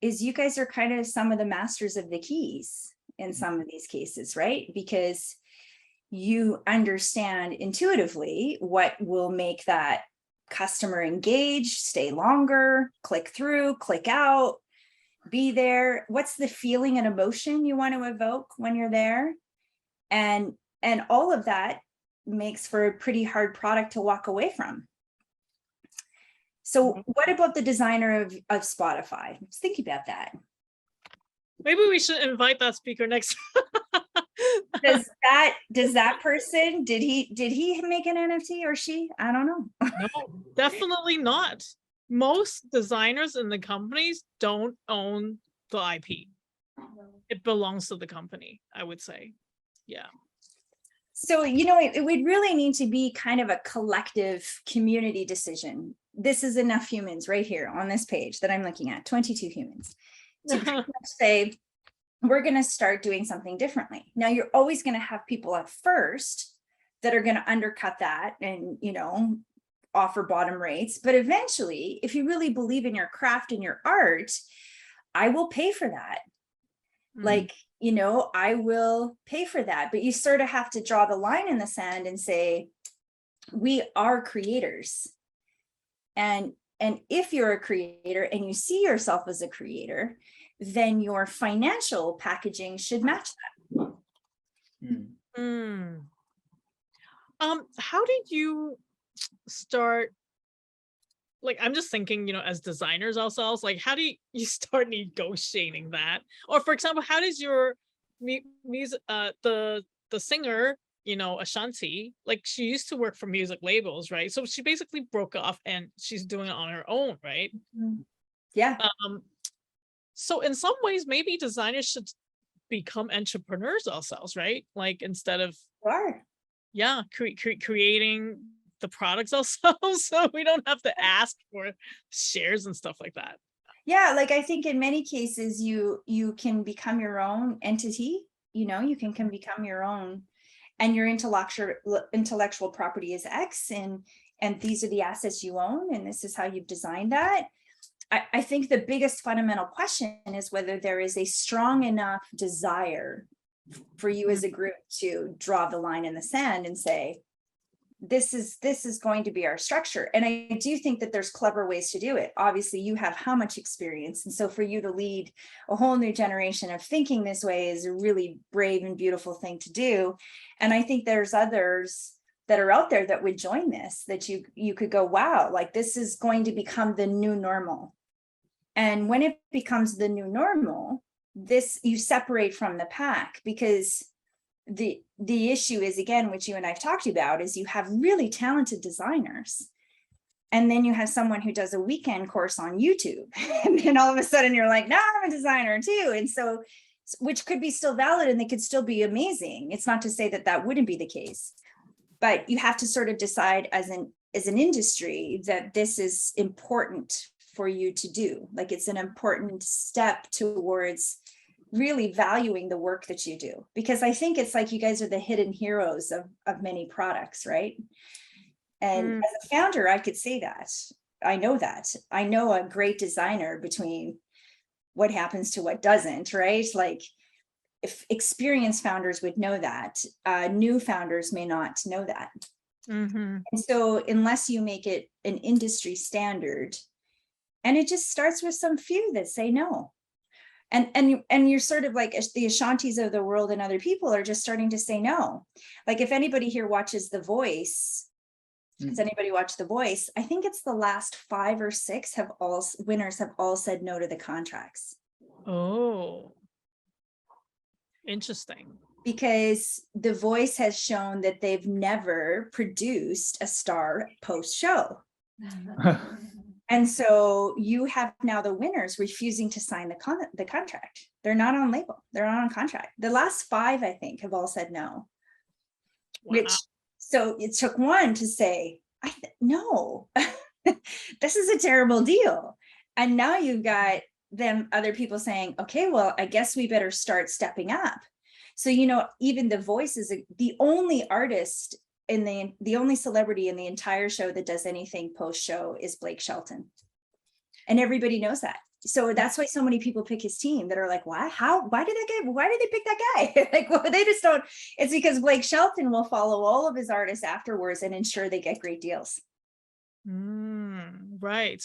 is you guys are kind of some of the masters of the keys in some of these cases, right? Because you understand intuitively what will make that customer engage, stay longer, click through, click out, be there. What's the feeling and emotion you want to evoke when you're there? And all of that makes for a pretty hard product to walk away from. So what about the designer of Spotify? Let's think about that. Maybe we should invite that speaker next. Does that person, did he make an NFT, or she? I don't know. No, definitely not. Most designers in the companies don't own the IP. It belongs to the company, I would say. Yeah. So, it would really need to be kind of a collective community decision. This is enough humans right here on this page that I'm looking at, 22 humans, to pretty much say, we're going to start doing something differently. Now, you're always going to have people at first that are going to undercut that and, offer bottom rates. But eventually, if you really believe in your craft and your art, I will pay for that. Like, I will pay for that. But you sort of have to draw the line in the sand and say, we are creators. And if you're a creator and you see yourself as a creator, then your financial packaging should match that. How did you start? Like, I'm just thinking, as designers ourselves, like, how do you start negotiating that? Or, for example, how does your music, the singer, Ashanti, like, she used to work for music labels, right? So she basically broke off and she's doing it on her own, right? Yeah. So in some ways, maybe designers should become entrepreneurs ourselves, right? Like, instead of creating the products ourselves, so we don't have to ask for shares and stuff like that. Yeah, like, I think in many cases you can become your own entity. You can become your own, and your intellectual property is X, and these are the assets you own, and this is how you've designed that. I think the biggest fundamental question is whether there is a strong enough desire for you as a group to draw the line in the sand and say, this is going to be our structure. And I do think that there's clever ways to do it. Obviously, you have how much experience. And so for you to lead a whole new generation of thinking this way is a really brave and beautiful thing to do. And I think there's others that are out there that would join this, that you could go, wow, like, this is going to become the new normal. And when it becomes the new normal, you separate from the pack, because the issue is, again, which you and I've talked about, is you have really talented designers, and then you have someone who does a weekend course on YouTube, and then all of a sudden you're like, no, I'm a designer too. And so, which could be still valid, and they could still be amazing. It's not to say that wouldn't be the case, but you have to sort of decide as an industry that this is important for you to do. Like, it's an important step towards really valuing the work that you do, because I think it's like you guys are the hidden heroes of many products, right? And as a founder, I could say that. I know a great designer between what happens to what doesn't, right? Like, if experienced founders would know that, new founders may not know that. And so unless you make it an industry standard, and it just starts with some few that say no. And you're sort of like the Ashantis of the world and other people are just starting to say no. Like if anybody here watches The Voice, has anybody watched The Voice? I think it's the last 5 or 6 winners have all said no to the contracts. Oh, interesting. Because The Voice has shown that they've never produced a star post-show. And so you have now the winners refusing to sign the contract. They're not on label. They're not on contract. The last 5, I think, have all said no. Wow. So it took one to say, no, this is a terrible deal. And now you've got other people saying, okay, well, I guess we better start stepping up. So, even The Voice is the only artist the only celebrity in the entire show that does anything post-show is Blake Shelton. And everybody knows that. So that's why so many people pick his team that are like, why did they pick that guy? Like, well, they just don't. It's because Blake Shelton will follow all of his artists afterwards and ensure they get great deals. Right.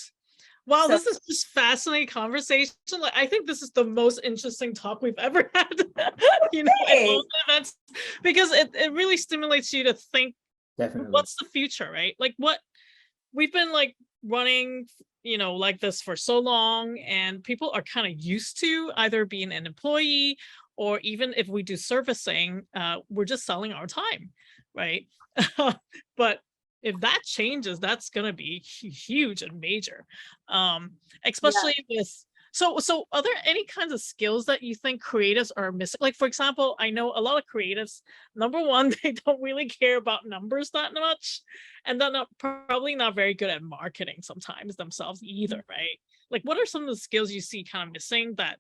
Wow, So, this is just fascinating conversation. Like, I think this is the most interesting talk we've ever had, at all events, because it really stimulates you to think, Definitely. what's the future, right? Like what we've been like running, like this for so long, and people are kind of used to either being an employee or even if we do servicing, we're just selling our time, right? But if that changes, that's going to be huge and major, especially with so are there any kinds of skills that you think creatives are missing? Like, for example, I know a lot of creatives, number one, they don't really care about numbers that much, and they're probably not very good at marketing sometimes themselves either, right? Like, what are some of the skills you see kind of missing that?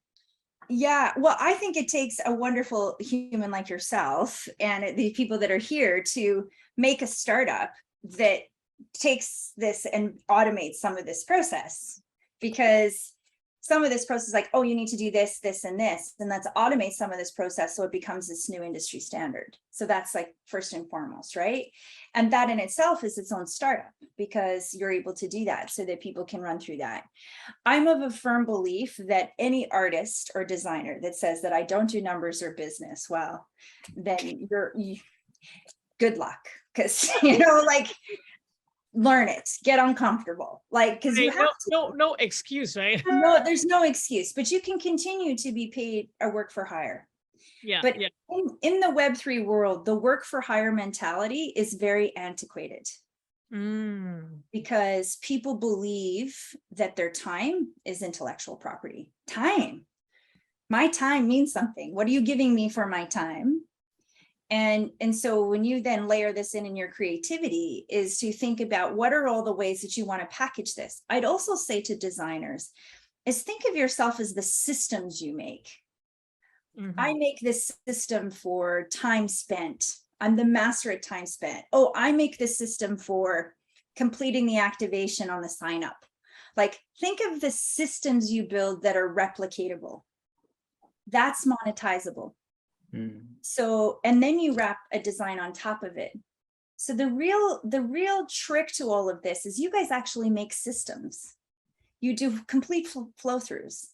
Yeah, well, I think it takes a wonderful human like yourself and the people that are here to make a startup that takes this and automates some of this process, because some of this process is like, oh, you need to do this, this, and this, and let's automate some of this process so it becomes this new industry standard. So that's like first and foremost, right? And that in itself is its own startup, because you're able to do that so that people can run through that. I'm of a firm belief that any artist or designer that says that I don't do numbers or business, well, then good luck, because like, learn it, get uncomfortable, like, because you have no excuse, right? No, there's no excuse, but you can continue to be paid a work for hire. Yeah. But in the Web3 world, the work for hire mentality is very antiquated, because people believe that their time is intellectual property. My time means something. What are you giving me for my time? And so when you then layer this in your creativity, is to think about what are all the ways that you want to package this. I'd also say to designers is think of yourself as the systems you make. I make this system for time spent. I'm the master at time spent. Oh, I make this system for completing the activation on the sign up. Like, think of the systems you build that are replicatable. That's monetizable. So, and then you wrap a design on top of it. So the real trick to all of this is you guys actually make systems. You do complete flow throughs.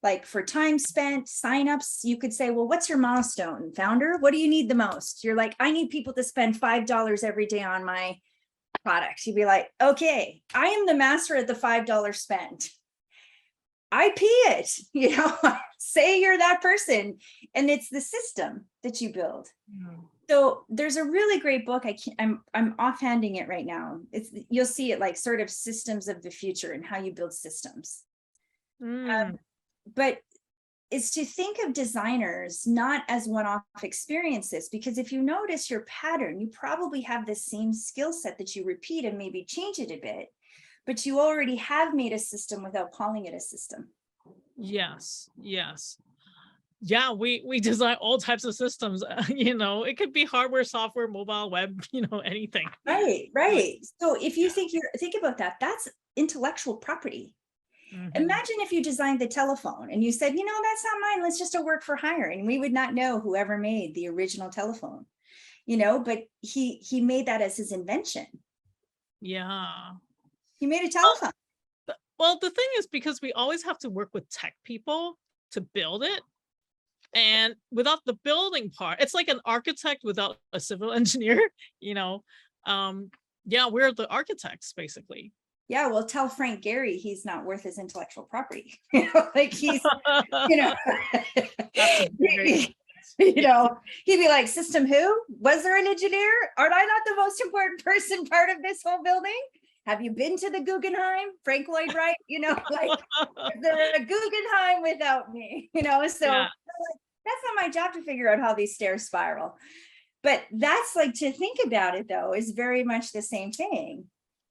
Like for time spent, signups, you could say, well, what's your milestone, founder? What do you need the most? You're like, I need people to spend $5 every day on my product. You'd be like, okay, I am the master at the $5 spend. IP it, say you're that person, and it's the system that you build. So there's a really great book. I'm offhanding it right now. You'll see it like sort of systems of the future and how you build systems. But is to think of designers not as one-off experiences, because if you notice your pattern, you probably have the same skill set that you repeat and maybe change it a bit, but you already have made a system without calling it a system. Yes. Yeah, we design all types of systems. It could be hardware, software, mobile, web, anything. Right. So if you think about that, that's intellectual property. Mhm. Imagine if you designed the telephone and you said, you know, that's not mine. Let's just a work for hire. And we would not know whoever made the original telephone, you know, but he made that as his invention. Yeah. He made a telephone. Well, the thing is, because we always have to work with tech people to build it. And without the building part, it's like an architect without a civil engineer, you know. Yeah, we're the architects basically. Yeah, well, tell Frank Gehry he's not worth his intellectual property. You know, like he's, you know, That's a great you know, he'd be like, system who? Was there an engineer? Aren't I not the most important person part of this whole building? Have you been to the Guggenheim? Frank Lloyd Wright, you know, like is there a Guggenheim without me? You know, so Yeah. like, that's not my job to figure out how these stairs spiral. But that's like, to think about it though, is very much the same thing.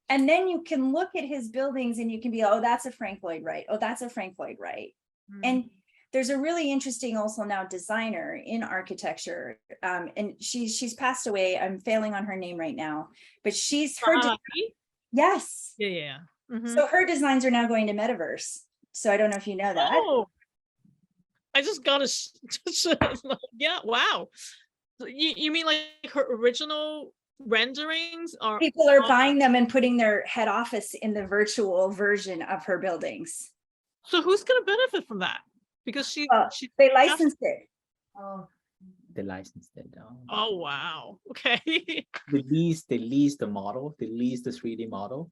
And then you can look at his buildings and you can be, oh, that's a Frank Lloyd Wright. Oh, that's a Frank Lloyd Wright. And there's a really interesting also now designer in architecture. And she's passed away. I'm failing on her name right now, but she's her. Yes. Yeah. Mhm. So her designs are now going to Metaverse. So I don't know if you know that. Oh, I just got a yeah, wow. So you mean like her original renderings are People are buying them and putting their head office in the virtual version of her buildings. so who's gonna benefit from that? Because she They licensed it. Oh, they licensed it. Oh wow. Okay. They leased the model. They leased the 3D model.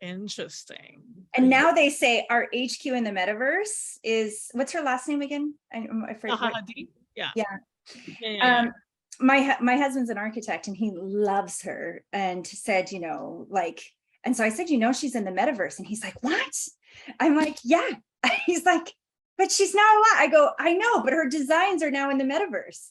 Interesting. And now they say our HQ in the Metaverse is, what's her last name again? I'm afraid. Yeah. Yeah. My husband's an architect and he loves her and said, you know, like, and so I said, you know, she's in the Metaverse. And he's like, what? I'm like, yeah. He's like, but she's not alive. I go, I know, but her designs are now in the Metaverse.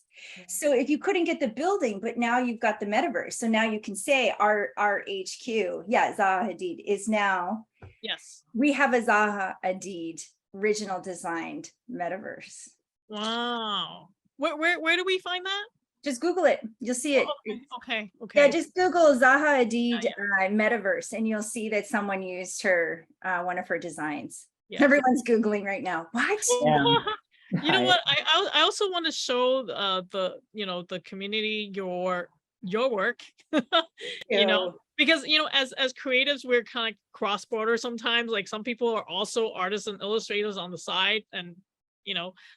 So if you couldn't get the building, but now you've got the Metaverse. So now you can say our HQ, yeah, Zaha Hadid is now, Yes. we have a Zaha Hadid original designed Metaverse. Wow. Where do we find that? Just Google it. You'll see it. Okay. Yeah, just Google Zaha Hadid Metaverse and you'll see that someone used her, one of her designs. Yeah. Everyone's Googling right now. What? You know what? I also want to show the community your work. You know, because as creatives, we're kind of cross-border sometimes. Like some people are also artists and illustrators on the side, and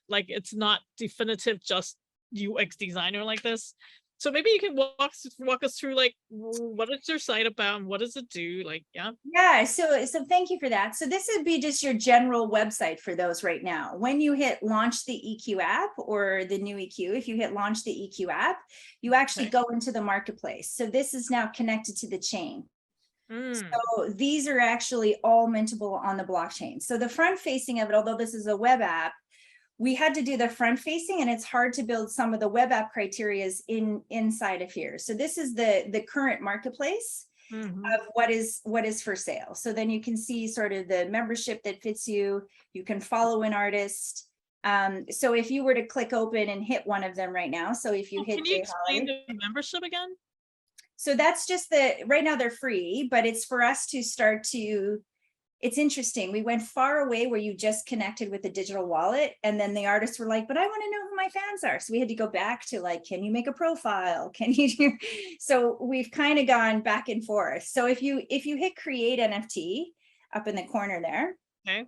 like it's not definitive just UX designer like this. So maybe you can walk us through like what is your site about and what does it do? Like, yeah. So thank you for that. So this would be just your general website for those right now. When you hit launch the EQ app or the new EQ, if you hit launch the EQ app, you actually go into the marketplace. So this is now connected to the chain. So these are actually all mintable on the blockchain. So the front facing of it, although this is a web app, we had to do the front facing and it's hard to build some of the web app criterias inside of here. So this is the current marketplace of what is for sale. So then you can see sort of the membership that fits you. You can follow an artist. So if you were to click open and hit one of them right now. So if you hit, can you explain the membership again? So that's just right now they're free, but it's for us to start to, it's interesting. We went far away where you just connected with the digital wallet. And then the artists were like, but I want to know who my fans are. So we had to go back to like, can you make a profile? Can you do? So we've kind of gone back and forth. So if you hit create NFT up in the corner there. Okay.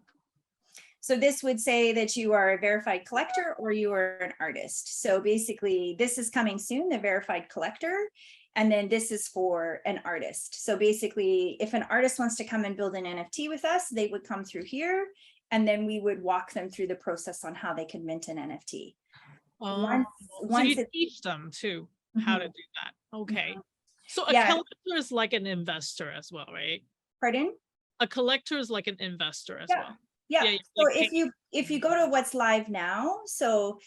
So this would say that you are a verified collector or you are an artist. So basically this is coming soon, the verified collector. And then this is for an artist. So basically, if an artist wants to come and build an NFT with us, they would come through here, and then we would walk them through the process on how they can mint an NFT. So you teach them too how to do that. Okay. So a collector is like an investor as well, right? Pardon? A collector is like an investor as well. Yeah. So if you go to what's live now, so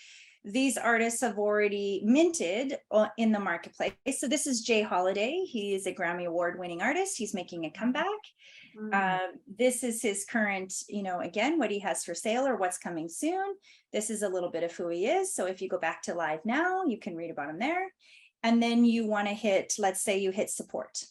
these artists have already minted in the marketplace. So this is Jay Holiday. He is a Grammy Award winning artist. He's making a comeback. This is his current, again, what he has for sale or what's coming soon. This is a little bit of who he is. So if you go back to live now, you can read about him there. And then you want to hit, let's say you hit support.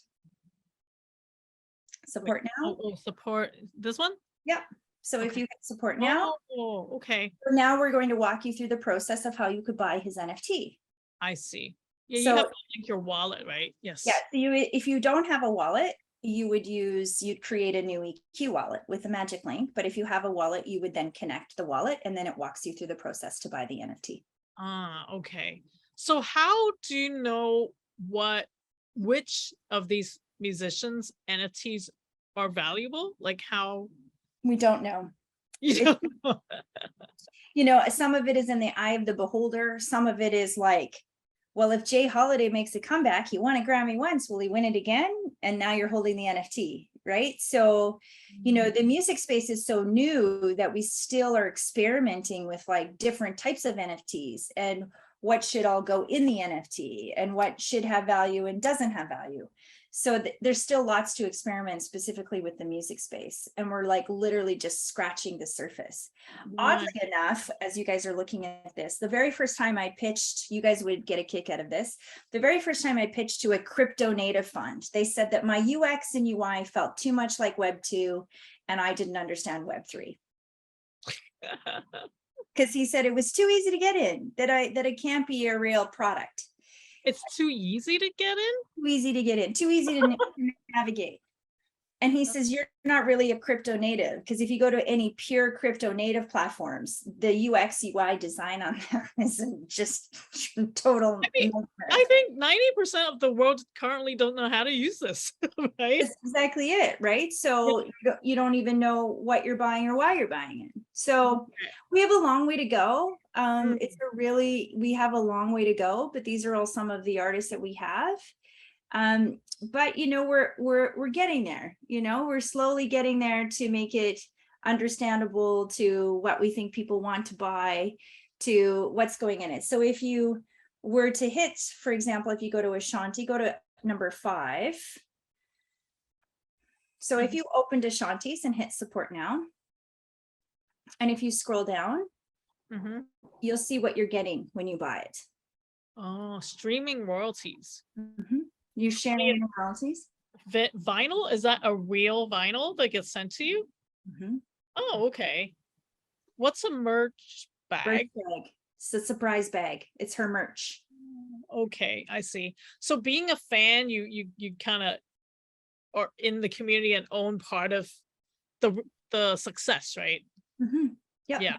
Support now. Support this one. Yep. So if Okay. you hit support now, Oh, okay. now we're going to walk you through the process of how you could buy his NFT. I see. Yeah, you So have to link your wallet, right? Yes. yeah, so if you don't have a wallet, you'd create a new EQ wallet with a magic link. But if you have a wallet, you would then connect the wallet and then it walks you through the process to buy the NFT. Okay. So how do you know which of these musicians NFTs are valuable? Like how We don't know. you don't know? You know, some of it is in the eye of the beholder. Some of it is like, well, if Jay Holiday makes a comeback, he won a Grammy once, will he win it again? And now you're holding the NFT, right? So, you know, the music space is so new that we still are experimenting with like different types of NFTs and what should all go in the NFT and what should have value and doesn't have value. So there's still lots to experiment specifically with the music space. And we're like literally just scratching the surface. Oddly enough, as you guys are looking at this, the very first time I pitched, you guys would get a kick out of this. The very first time I pitched to a crypto native fund, they said that my UX and UI felt too much like Web 2 and I didn't understand Web 3. Because he said it was too easy to get in, that it can't be a real product. It's too easy to get in? Too easy to get in, too easy to navigate. And he says, you're not really a crypto native, because if you go to any pure crypto native platforms, the UX UI design on them is just total. I think 90% of the world currently don't know how to use this, right? That's exactly it, right? So you don't even know what you're buying or why you're buying it. So we have a long way to go. We have a long way to go, but these are all some of the artists that we have. But you know, we're getting there, you know, we're slowly getting there to make it understandable to what we think people want to buy, to what's going in it. So if you were to hit, for example, if you go to Ashanti, go to number 5. So if you opened Ashanti's and hit support now, and if you scroll down, you'll see what you're getting when you buy it. Oh, streaming royalties. You sharing royalties? Vinyl, is that a real vinyl that gets sent to you? Oh, okay. What's a merch bag? It's a surprise bag. It's her merch. Okay, I see. So being a fan, you kind of are in the community and own part of the success, right? Yeah.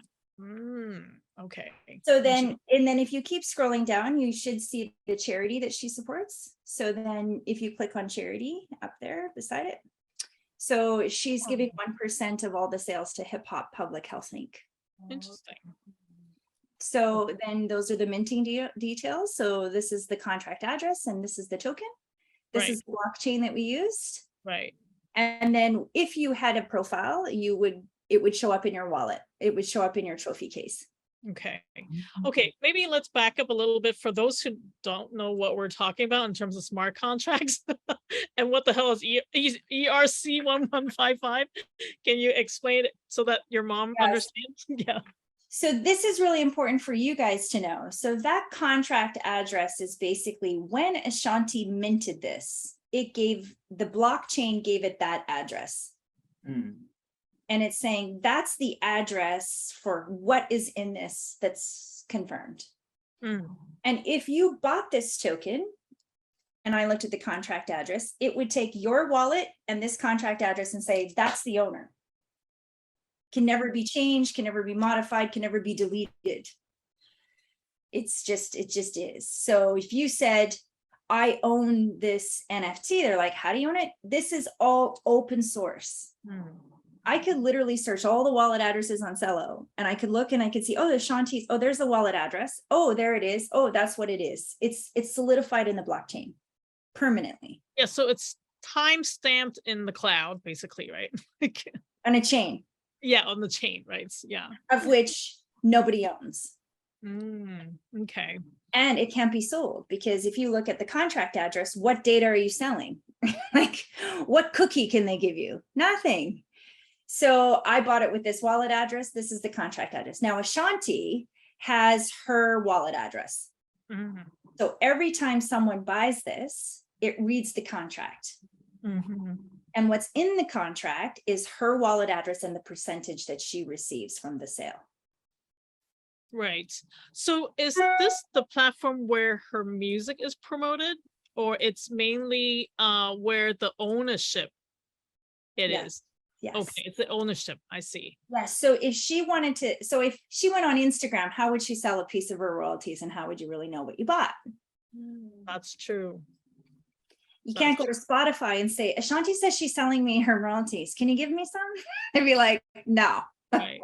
Okay. So then, and then if you keep scrolling down, you should see the charity that she supports. So then if you click on charity up there beside it, so she's giving 1% of all the sales to Hip Hop Public Health Inc. Interesting. So then those are the minting details. So this is the contract address and this is the token. This is the blockchain that we used. Right. And then if you had a profile, it would show up in your wallet. It would show up in your trophy case. Okay. Okay. Maybe let's back up a little bit for those who don't know what we're talking about in terms of smart contracts and what the hell is ERC 1155. Can you explain it so that your mom understands? Yeah. So this is really important for you guys to know. So that contract address is basically when Ashanti minted this, the blockchain gave it that address. And it's saying that's the address for what is in this that's confirmed. And if you bought this token, and I looked at the contract address, it would take your wallet and this contract address and say, that's the owner. Can never be changed, can never be modified, can never be deleted. It just is. So if you said, I own this NFT, they're like, how do you own it? This is all open source. I could literally search all the wallet addresses on Cello and I could look and I could see, oh, there's Shanti's. Oh, there's the wallet address. Oh, there it is. Oh, that's what it is. It's solidified in the blockchain permanently. Yeah. So it's time stamped in the cloud, basically, right? On a chain. Yeah. On the chain, right? Yeah. Of which nobody owns. Okay. And it can't be sold because if you look at the contract address, what data are you selling? Like what cookie can they give you? Nothing. So I bought it with this wallet address. This is the contract address. Now Ashanti has her wallet address. So every time someone buys this, it reads the contract. And And what's in the contract is her wallet address and the percentage that she receives from the sale. Right. So is this the platform where her music is promoted, or it's mainly where the ownership it Yes. is? Yes. Okay, it's the ownership. I see. Yes. So if she wanted to, so if she went on Instagram, how would she sell a piece of her royalties and how would you really know what you bought? That's true. You can't go to Spotify and say, Ashanti says she's selling me her royalties. Can you give me some? They'd be like, no. Right.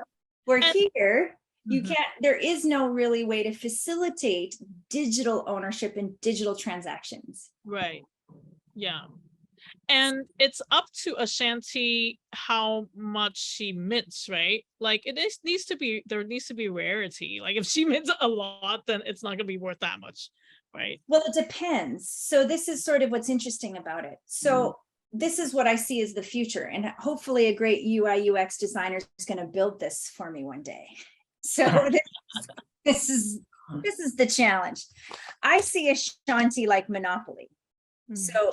We're And- here. You Mhm. can't, there is no really way to facilitate digital ownership and digital transactions. Right. Yeah. And it's up to Ashanti how much she mints, right? Like needs to be, there needs to be rarity. Like if she mints a lot, then it's not gonna be worth that much, right? Well, it depends. So this is sort of what's interesting about it. So this is what I see as the future. And hopefully a great UI UX designer is going to build this for me one day. So this is the challenge. I see Ashanti like Monopoly. So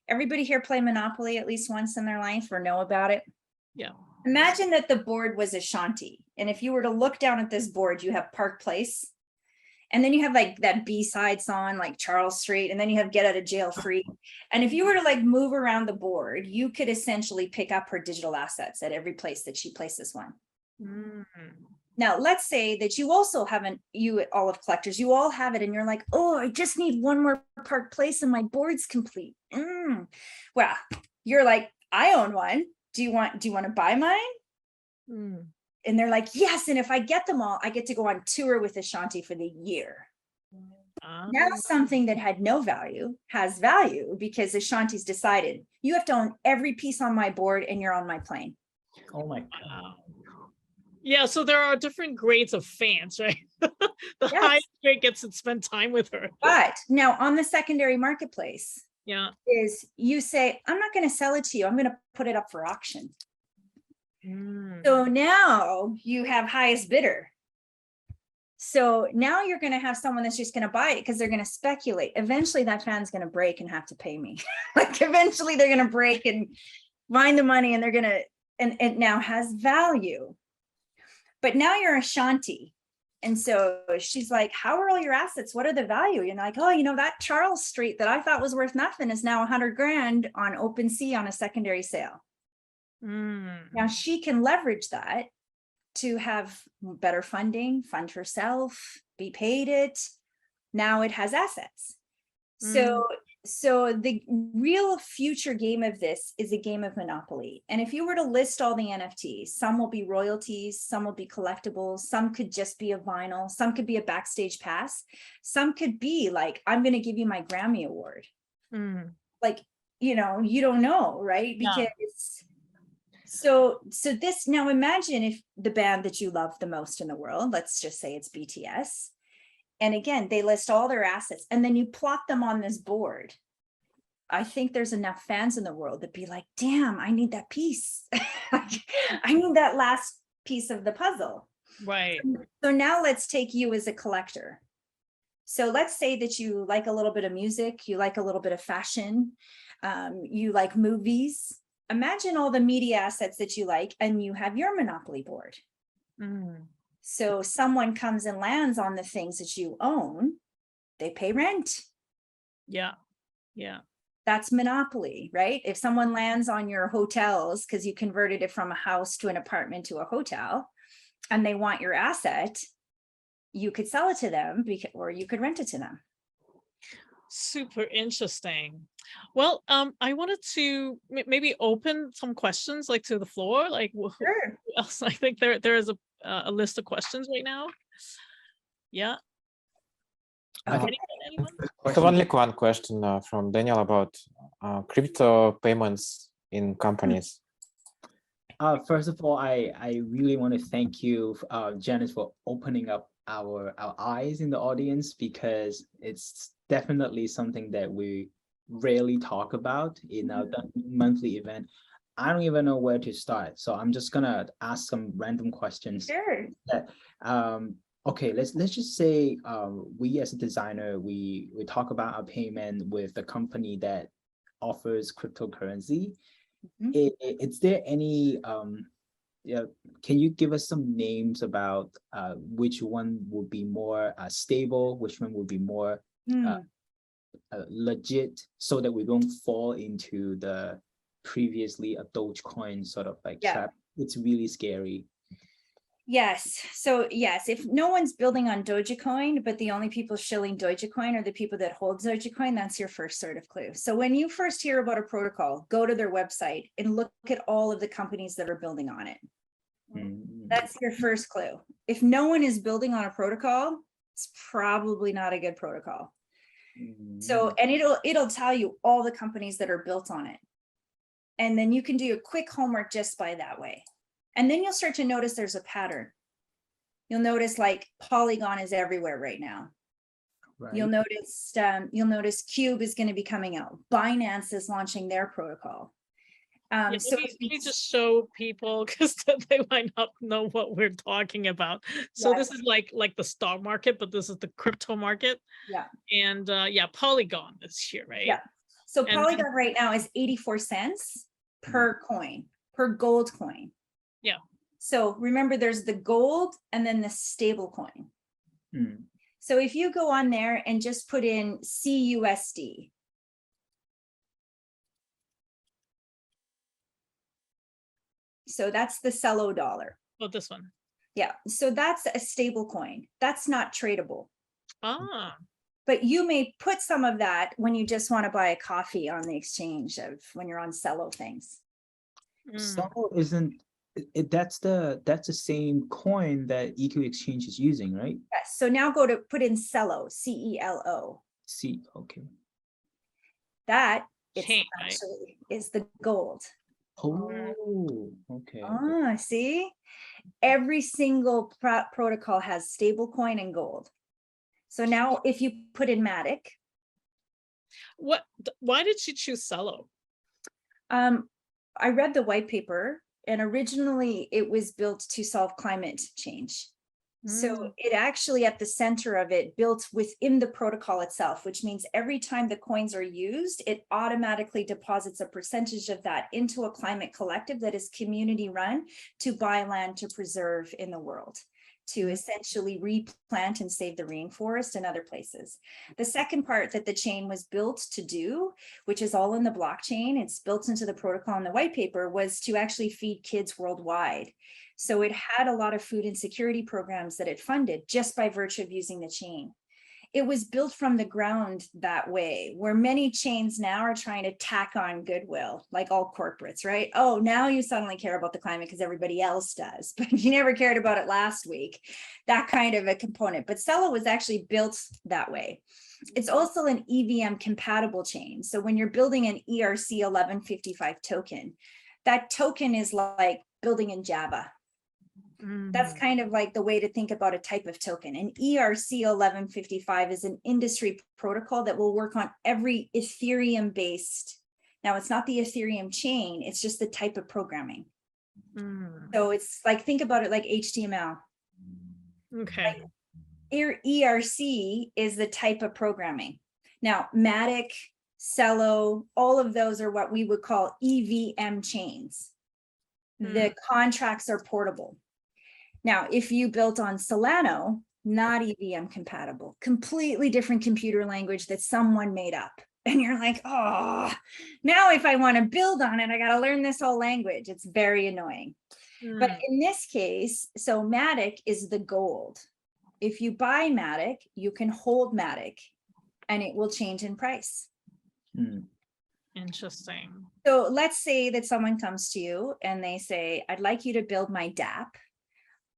everybody here play Monopoly at least once in their life or know about it? Yeah. Imagine that the board was Ashanti. And if you were to look down at this board, you have Park Place. And then you have like that B-side song, like Charles Street, and then you have Get Out of Jail Free. And if you were to like move around the board, you could essentially pick up her digital assets at every place that she places one. Now, let's say that you also haven't, you Olive collectors, you all have it and you're like, oh, I just need one more Park Place and my board's complete. Well, you're like, I own one. Do you want to buy mine? And they're like, yes. And if I get them all, I get to go on tour with Ashanti for the year. Now something that had no value has value because Ashanti's decided you have to own every piece on my board and you're on my plane. Oh my God. Yeah, so there are different grades of fans, right? The highest grade gets to spend time with her. But now on the secondary marketplace, yeah, is you say, I'm not going to sell it to you. I'm going to put it up for auction. So now you have highest bidder. So now you're going to have someone that's just going to buy it because they're going to speculate. Eventually that fan's going to break and have to pay me. Like eventually they're going to break and find the money and they're going to, and it now has value. But now you're Ashanti. And so she's like, how are all your assets? What are the value? You're like, oh, you know, that Charles Street that I thought was worth nothing is now 100 grand on OpenSea on a secondary sale. Now she can leverage that to have better funding, fund herself, be paid it. Now it has assets. So the real future game of this is a game of Monopoly. And if you were to list all the NFTs, some will be royalties, some will be collectibles, some could just be a vinyl, some could be a backstage pass, some could be like, I'm going to give you my Grammy Award. Like, you know, you don't know, right? Because so this, now imagine if the band that you love the most in the world, let's just say it's BTS. And again, they list all their assets and then you plot them on this board. I think there's enough fans in the world that be like, damn, I need that piece. I need that last piece of the puzzle. Right. So now let's take you as a collector. So let's say that you like a little bit of music, you like a little bit of fashion, you like movies. Imagine all the media assets that you like, and you have your Monopoly board. So someone comes and lands on the things that you own, they pay rent. Yeah. That's Monopoly, right? If someone lands on your hotels because you converted it from a house to an apartment to a hotel, and they want your asset, you could sell it to them or you could rent it to them. Super interesting. Well, I wanted to maybe open some questions like to the floor. Like, Sure. who else? I think there is a list of questions right now. Yeah. Anyone? I have only one question from Daniel about crypto payments in companies. First of all, I really want to thank you, Janice, for opening up our eyes in the audience, because it's definitely something that we rarely talk about in our monthly event. I don't even know where to start, so I'm just gonna ask some random questions. Sure. That, okay, let's just say we as a designer, we talk about our payment with a company that offers cryptocurrency, Is there any yeah, can you give us some names about which one would be more stable, which one would be more legit, so that we don't fall into the previously a Dogecoin sort of like trap? It's really scary. Yes. So yes, if no one's building on Dogecoin, but the only people shilling Dogecoin are the people that hold Dogecoin, that's your first sort of clue. So when you first hear about a protocol, go to their website and look at all of the companies that are building on it. That's your first clue. If no one is building on a protocol, it's probably not a good protocol. So, and it'll tell you all the companies that are built on it. And then you can do a quick homework just by that way. And then you'll start to notice there's a pattern. You'll notice like Polygon is everywhere right now. Right. You'll notice Cube is going to be coming out. Binance is launching their protocol. So let me just show people, because they might not know what we're talking about. So this is like the stock market, but this is the crypto market. Yeah. And Polygon is here, right? Yeah. So Polygon right now is 84 cents per coin, per gold coin. Yeah. So remember, there's the gold and then the stable coin. So if you go on there and just put in CUSD, so that's the Cello dollar. Oh, this one. Yeah. So that's a stable coin. That's not tradable. Ah. But you may put some of that when you just want to buy a coffee on the exchange of when you're on Cello things. Cello isn't it, that's the same coin that EQ Exchange is using, right? Yes. So now go to put in Cello, CELO. Okay. That actually is the gold. Oh, okay. See, every single protocol has stable coin and gold. So now if you put in Matic. Why did she choose Cello? I read the white paper, and originally it was built to solve climate change. So it actually, at the center of it, built within the protocol itself, which means every time the coins are used, it automatically deposits a percentage of that into a climate collective that is community run to buy land to preserve in the world, to essentially replant and save the rainforest and other places. The second part that the chain was built to do, which is all in the blockchain, it's built into the protocol in the white paper, was to actually feed kids worldwide. So it had a lot of food insecurity programs that it funded just by virtue of using the chain. It was built from the ground that way, where many chains now are trying to tack on goodwill, like all corporates, right? Oh, now you suddenly care about the climate because everybody else does, but you never cared about it last week. That kind of a component. But Cello was actually built that way. It's also an EVM compatible chain. So when you're building an ERC 1155 token, that token is like building in Java. That's kind of like the way to think about a type of token. An ERC 1155 is an industry protocol that will work on every Ethereum based. Now, it's not the Ethereum chain, it's just the type of programming. So it's like, think about it like HTML. Okay. Like ERC is the type of programming. Now, Matic, Cello, all of those are what we would call EVM chains. The contracts are portable. Now, if you built on Solano, not EVM compatible, completely different computer language that someone made up. And you're like, oh, now if I want to build on it, I got to learn this whole language. It's very annoying. But in this case, so Matic is the gold. If you buy Matic, you can hold Matic and it will change in price. Interesting. So let's say that someone comes to you and they say, I'd like you to build my DApp.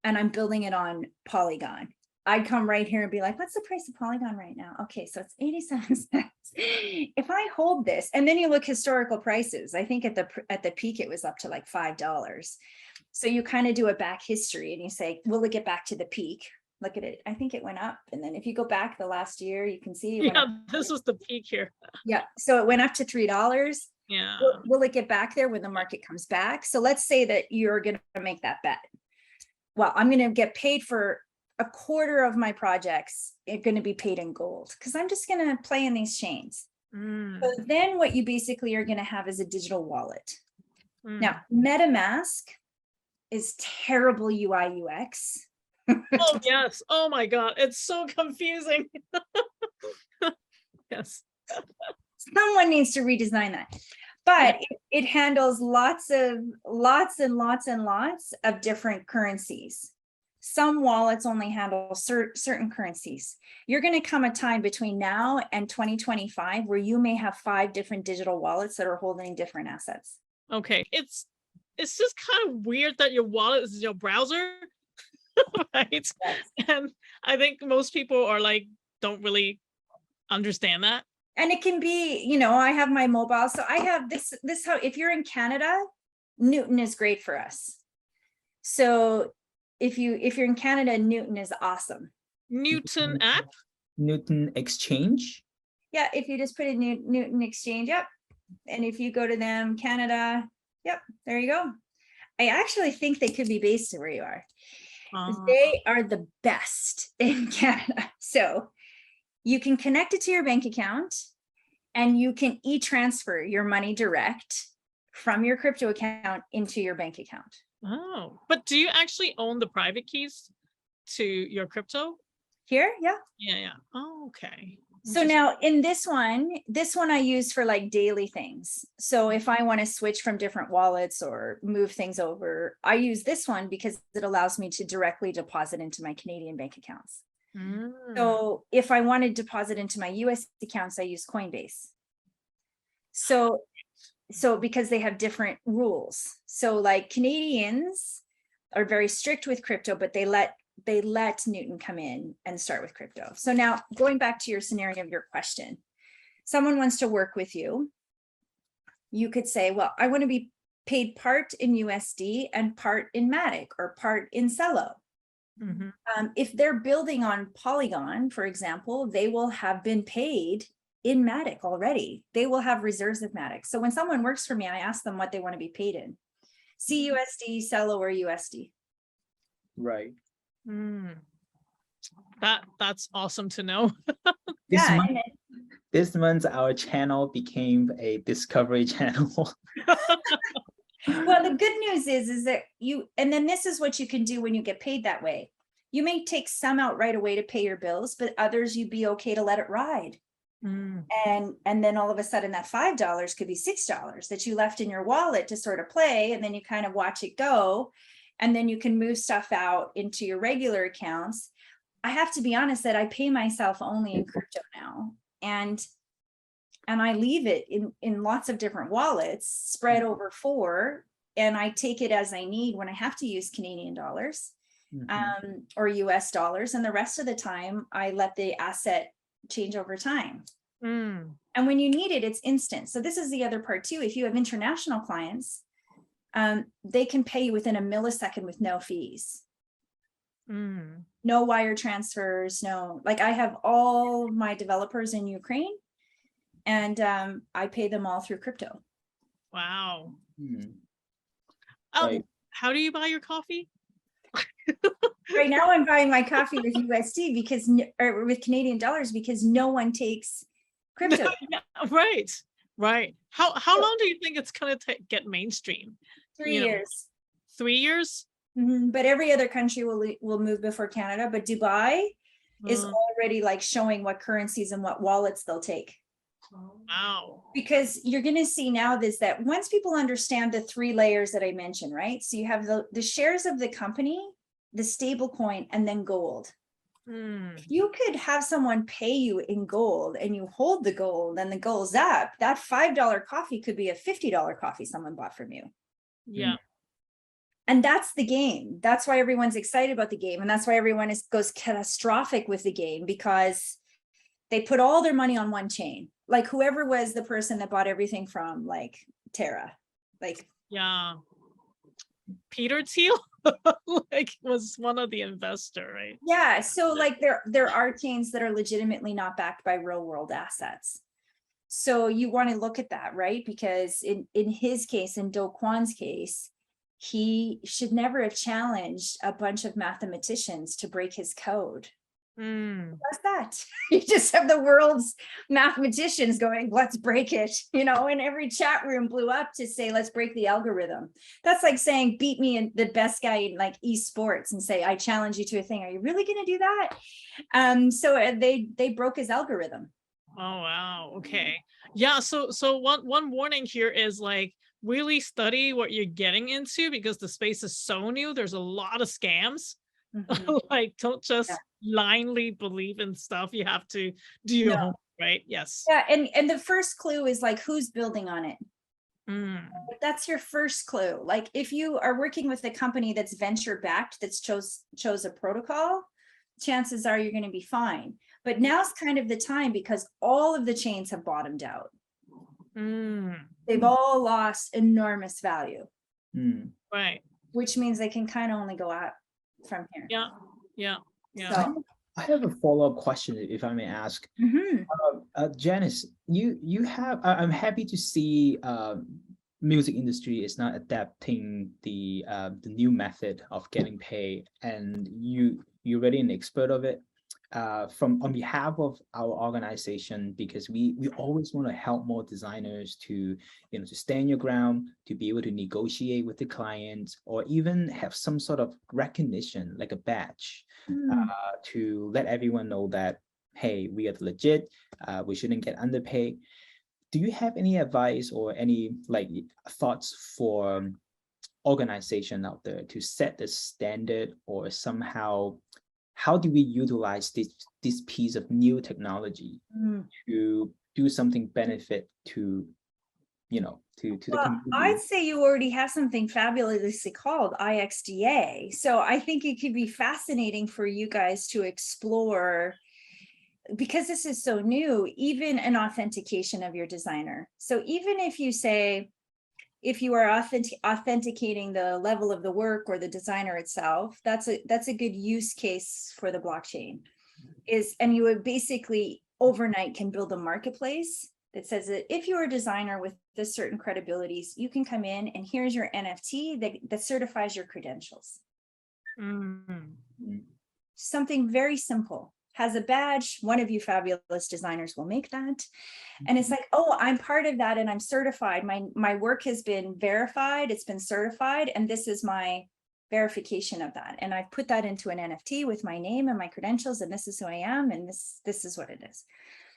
And I'm building it on Polygon. I'd come right here and be like, what's the price of Polygon right now? Okay, so it's 87 cents. If I hold this, and then you look historical prices, I think at the peak, it was up to like $5. So you kind of do a back history and you say, will it get back to the peak? Look at it. I think it went up. And then if you go back the last year, you can see. This was the peak here. Yeah, so it went up to $3. Yeah. Will it get back there when the market comes back? So let's say that you're going to make that bet. Well, I'm going to get paid for a quarter of my projects. It's going to be paid in gold because I'm just going to play in these chains. So then what you basically are going to have is a digital wallet. Now, MetaMask is terrible UI UX. Oh yes. Oh my God. It's so confusing. Yes. Someone needs to redesign that. But it handles lots and lots of different currencies. Some wallets only handle certain currencies. You're going to come a time between now and 2025 where you may have 5 different digital wallets that are holding different assets. Okay. It's just kind of weird that your wallet is your browser, right? Yes. And I think most people are like, don't really understand that. And it can be, you know, I have my mobile. So I have this how, if you're in Canada, Newton is great for us. So if you're in Canada, Newton is awesome. Newton app? Newton Exchange? Yeah, if you just put in Newton Exchange, yep. And if you go to them, Canada, yep, there you go. I actually think they could be based where you are. They are the best in Canada. So you can connect it to your bank account and you can e-transfer your money direct from your crypto account into your bank account. Oh, but do you actually own the private keys to your crypto? Here, yeah. Yeah. Oh, okay. So now in this one I use for like daily things. So if I want to switch from different wallets or move things over, I use this one because it allows me to directly deposit into my Canadian bank accounts. So if I want to deposit into my US accounts, I use Coinbase. So because they have different rules. So like Canadians are very strict with crypto, but they let Newton come in and start with crypto. So now going back to your scenario of your question, someone wants to work with you. You could say, well, I want to be paid part in USD and part in Matic or part in Celo. If they're building on Polygon, for example, they will have been paid in Matic already. They will have reserves of Matic. So when someone works for me, I ask them what they want to be paid in. CUSD, Celo, or USD. Right. That's awesome to know. This month, our channel became a discovery channel. Well, the good news is that and then this is what you can do when you get paid that way. You may take some out right away to pay your bills, but others you'd be okay to let it ride. And then all of a sudden that $5 could be $6 that you left in your wallet to sort of play, and then you kind of watch it go. And then you can move stuff out into your regular accounts. I have to be honest that I pay myself only in crypto now. And I leave it in lots of different wallets spread over 4. And I take it as I need when I have to use Canadian dollars or US dollars. And the rest of the time, I let the asset change over time. And when you need it, it's instant. So this is the other part too. If you have international clients, they can pay you within a millisecond with no fees. No wire transfers, no, like I have all my developers in Ukraine and I pay them all through crypto. Wow. Right. How do you buy your coffee? Right now I'm buying my coffee with USD or with Canadian dollars because no one takes crypto. Right. How long do you think it's going to get mainstream? 3 years. 3 years? But every other country will move before Canada. But Dubai is already like showing what currencies and what wallets they'll take. Wow. Because you're going to see now is that once people understand the 3 layers that I mentioned, right? So you have the shares of the company, the stable coin, and then gold. You could have someone pay you in gold and you hold the gold and the gold's up. That $5 coffee could be a $50 coffee someone bought from you. Yeah. And that's the game. That's why everyone's excited about the game. And that's why everyone goes catastrophic with the game, because they put all their money on one chain. Like whoever was the person that bought everything from like Terra, like. Yeah. Peter Thiel like was one of the investor, right? Yeah. So like there are chains that are legitimately not backed by real world assets. So you want to look at that, right? Because in his case, in Do Kwon's case, he should never have challenged a bunch of mathematicians to break his code. What's that? You just have the world's mathematicians going, let's break it, and every chat room blew up to say, let's break the algorithm. That's like saying, beat me in the best guy in like esports and say, I challenge you to a thing. Are you really going to do that? So they broke his algorithm. Oh, wow. Okay. Yeah. So one warning here is like, really study what you're getting into because the space is so new. There's a lot of scams. Like, don't just blindly believe in stuff. You have to do your homework, right? Yes. Yeah. And the first clue is like, who's building on it? That's your first clue. Like if you are working with a company that's venture backed, that's chose a protocol, chances are you're going to be fine. But now's kind of the time because all of the chains have bottomed out. They've all lost enormous value. Right. Which means they can kind of only go out from here. Yeah. So, I have a follow-up question, if I may ask. Janice, you have. I'm happy to see music industry is not adapting the new method of getting paid, and you're already an expert of it. On behalf of our organization, because we always want to help more designers to to stand your ground, to be able to negotiate with the clients, or even have some sort of recognition like a badge to let everyone know that, hey, we are legit, we shouldn't get underpaid. Do you have any advice or any like thoughts for organization out there to set the standard, or somehow how do we utilize this piece of new technology to do something benefit to the community? I'd say you already have something fabulously called IxDA. So I think it could be fascinating for you guys to explore, because this is so new, even an authentication of your designer. So even if you say, if you are authenticating the level of the work or the designer itself, that's a good use case for the blockchain. And you would basically overnight can build a marketplace that says that if you're a designer with this certain credibilities, you can come in and here's your NFT that certifies your credentials. Something very simple. Has a badge, one of you fabulous designers will make that. And it's like, oh, I'm part of that and I'm certified. My work has been verified, it's been certified, and this is my verification of that. And I've put that into an NFT with my name and my credentials, and this is who I am, and this is what it is.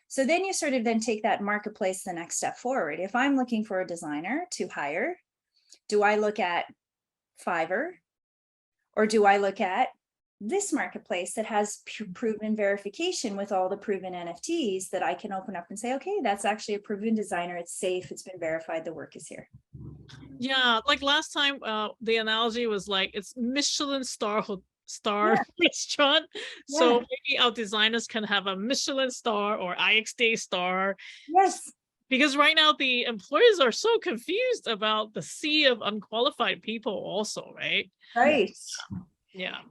So then you sort of then take that marketplace the next step forward. If I'm looking for a designer to hire, do I look at Fiverr, or do I look at this marketplace that has proven verification with all the proven NFTs that I can open up and say, okay, that's actually a proven designer, it's safe, it's been verified, the work is here. Yeah, like last time, the analogy was like, it's Michelin star restaurant. So maybe our designers can have a Michelin star or IxDA star. Yes. Because right now the employers are so confused about the sea of unqualified people also, right? Right.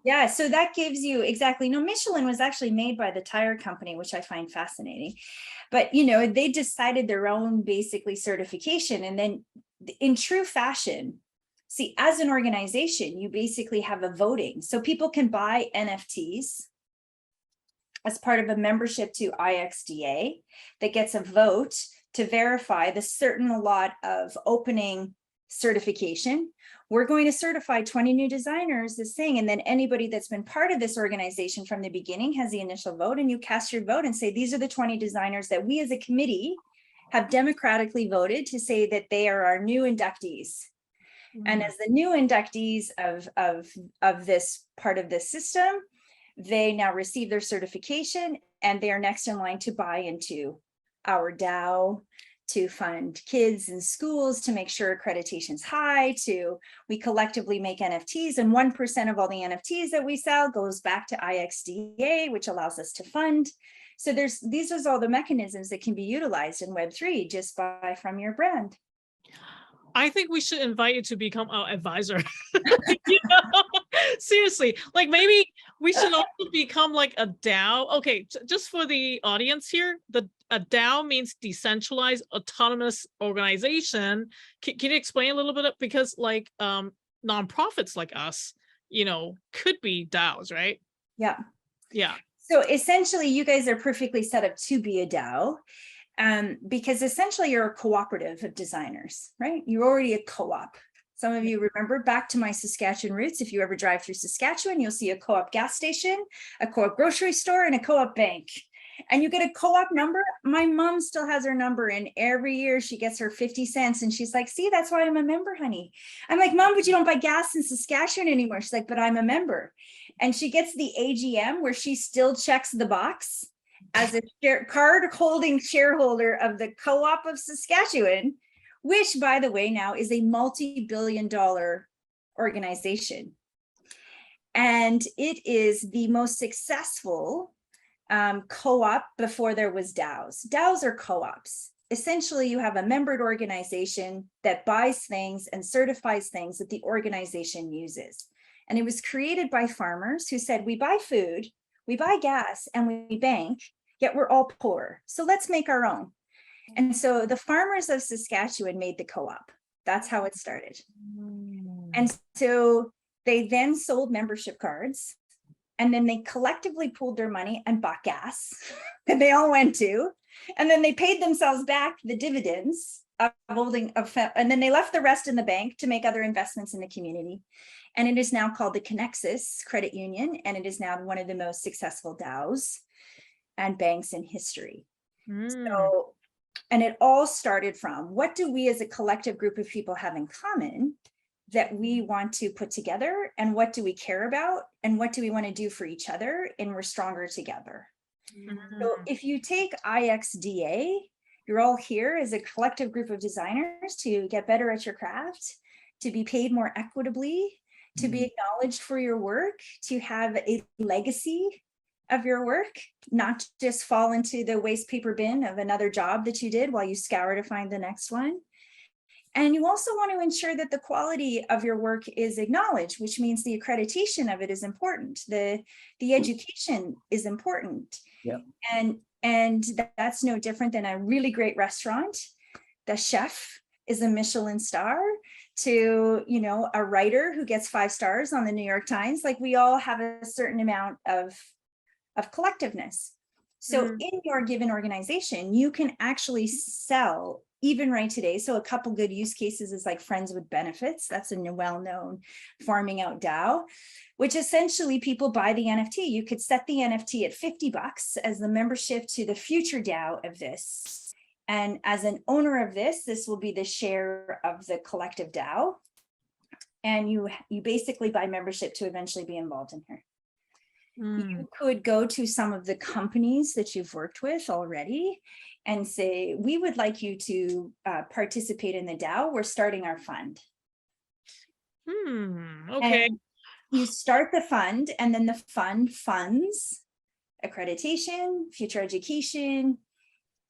Yeah. So that gives you exactly. No, Michelin was actually made by the tire company, which I find fascinating. But they decided their own basically certification, and then in true fashion, see, as an organization, you basically have a voting, so people can buy NFTs as part of a membership to IxDA that gets a vote to verify the certain lot of opening certification. We're going to certify 20 new designers this thing, and then anybody that's been part of this organization from the beginning has the initial vote, and you cast your vote and say, these are the 20 designers that we as a committee have democratically voted to say that they are our new inductees. And as the new inductees of this part of this system, they now receive their certification, and they are next in line to buy into our DAO, to fund kids in schools, to make sure accreditation's high, we collectively make NFTs, and 1% of all the NFTs that we sell goes back to IxDA, which allows us to fund. So these are all the mechanisms that can be utilized in Web3 just from your brand. I think we should invite you to become our advisor. Seriously, like maybe we should also become like a DAO. Okay, just for the audience here, a DAO means decentralized autonomous organization. Can you explain a little bit? Because like nonprofits like us, could be DAOs, right? Yeah. So essentially, you guys are perfectly set up to be a DAO, because essentially you're a cooperative of designers, right? You're already a co-op. Some of you remember back to my Saskatchewan roots. If you ever drive through Saskatchewan, you'll see a co-op gas station, a co-op grocery store, and a co-op bank. And you get a co-op number. My mom still has her number, and every year she gets her 50 cents. And she's like, see, that's why I'm a member, honey. I'm like, Mom, but you don't buy gas in Saskatchewan anymore. She's like, but I'm a member. And she gets the AGM where she still checks the box as a card holding shareholder of the Co-op of Saskatchewan, which, by the way, now is a multi-billion-dollar organization. And it is the most successful co-op before there was DAOs. DAOs are co-ops. Essentially, you have a membered organization that buys things and certifies things that the organization uses. And it was created by farmers who said, we buy food, we buy gas, and we bank, yet we're all poor. So let's make our own. And so the farmers of Saskatchewan made the co-op. That's how it started. And so they then sold membership cards, and then they collectively pooled their money and bought gas that they all went to. And then they paid themselves back the dividends of holding, and then they left the rest in the bank to make other investments in the community. And it is now called the Connexus Credit Union. And it is now one of the most successful DAOs and banks in history. So, and it all started from, what do we as a collective group of people have in common that we want to put together, and what do we care about, and what do we want to do for each other, and we're stronger together. So if you take IxDA, you're all here as a collective group of designers to get better at your craft, to be paid more equitably, to be acknowledged for your work, to have a legacy of your work, not just fall into the waste paper bin of another job that you did while you scour to find the next one. And you also want to ensure that the quality of your work is acknowledged, which means the accreditation of it is important. The education is important. Yep. And that's no different than a really great restaurant. The chef is a Michelin star, to, you know, a writer who gets 5 stars on the New York Times. Like, we all have a certain amount of collectiveness. So in your given organization, you can actually sell, even right today. So a couple good use cases is like Friends with Benefits. That's a well-known farming out DAO, which essentially people buy the NFT. You could set the NFT at $50 as the membership to the future DAO of this. And as an owner of this, this will be the share of the collective DAO. And you basically buy membership to eventually be involved in here. You could go to some of the companies that you've worked with already and say, we would like you to participate in the DAO. We're starting our fund. Okay. And you start the fund, and then the fund funds accreditation, future education.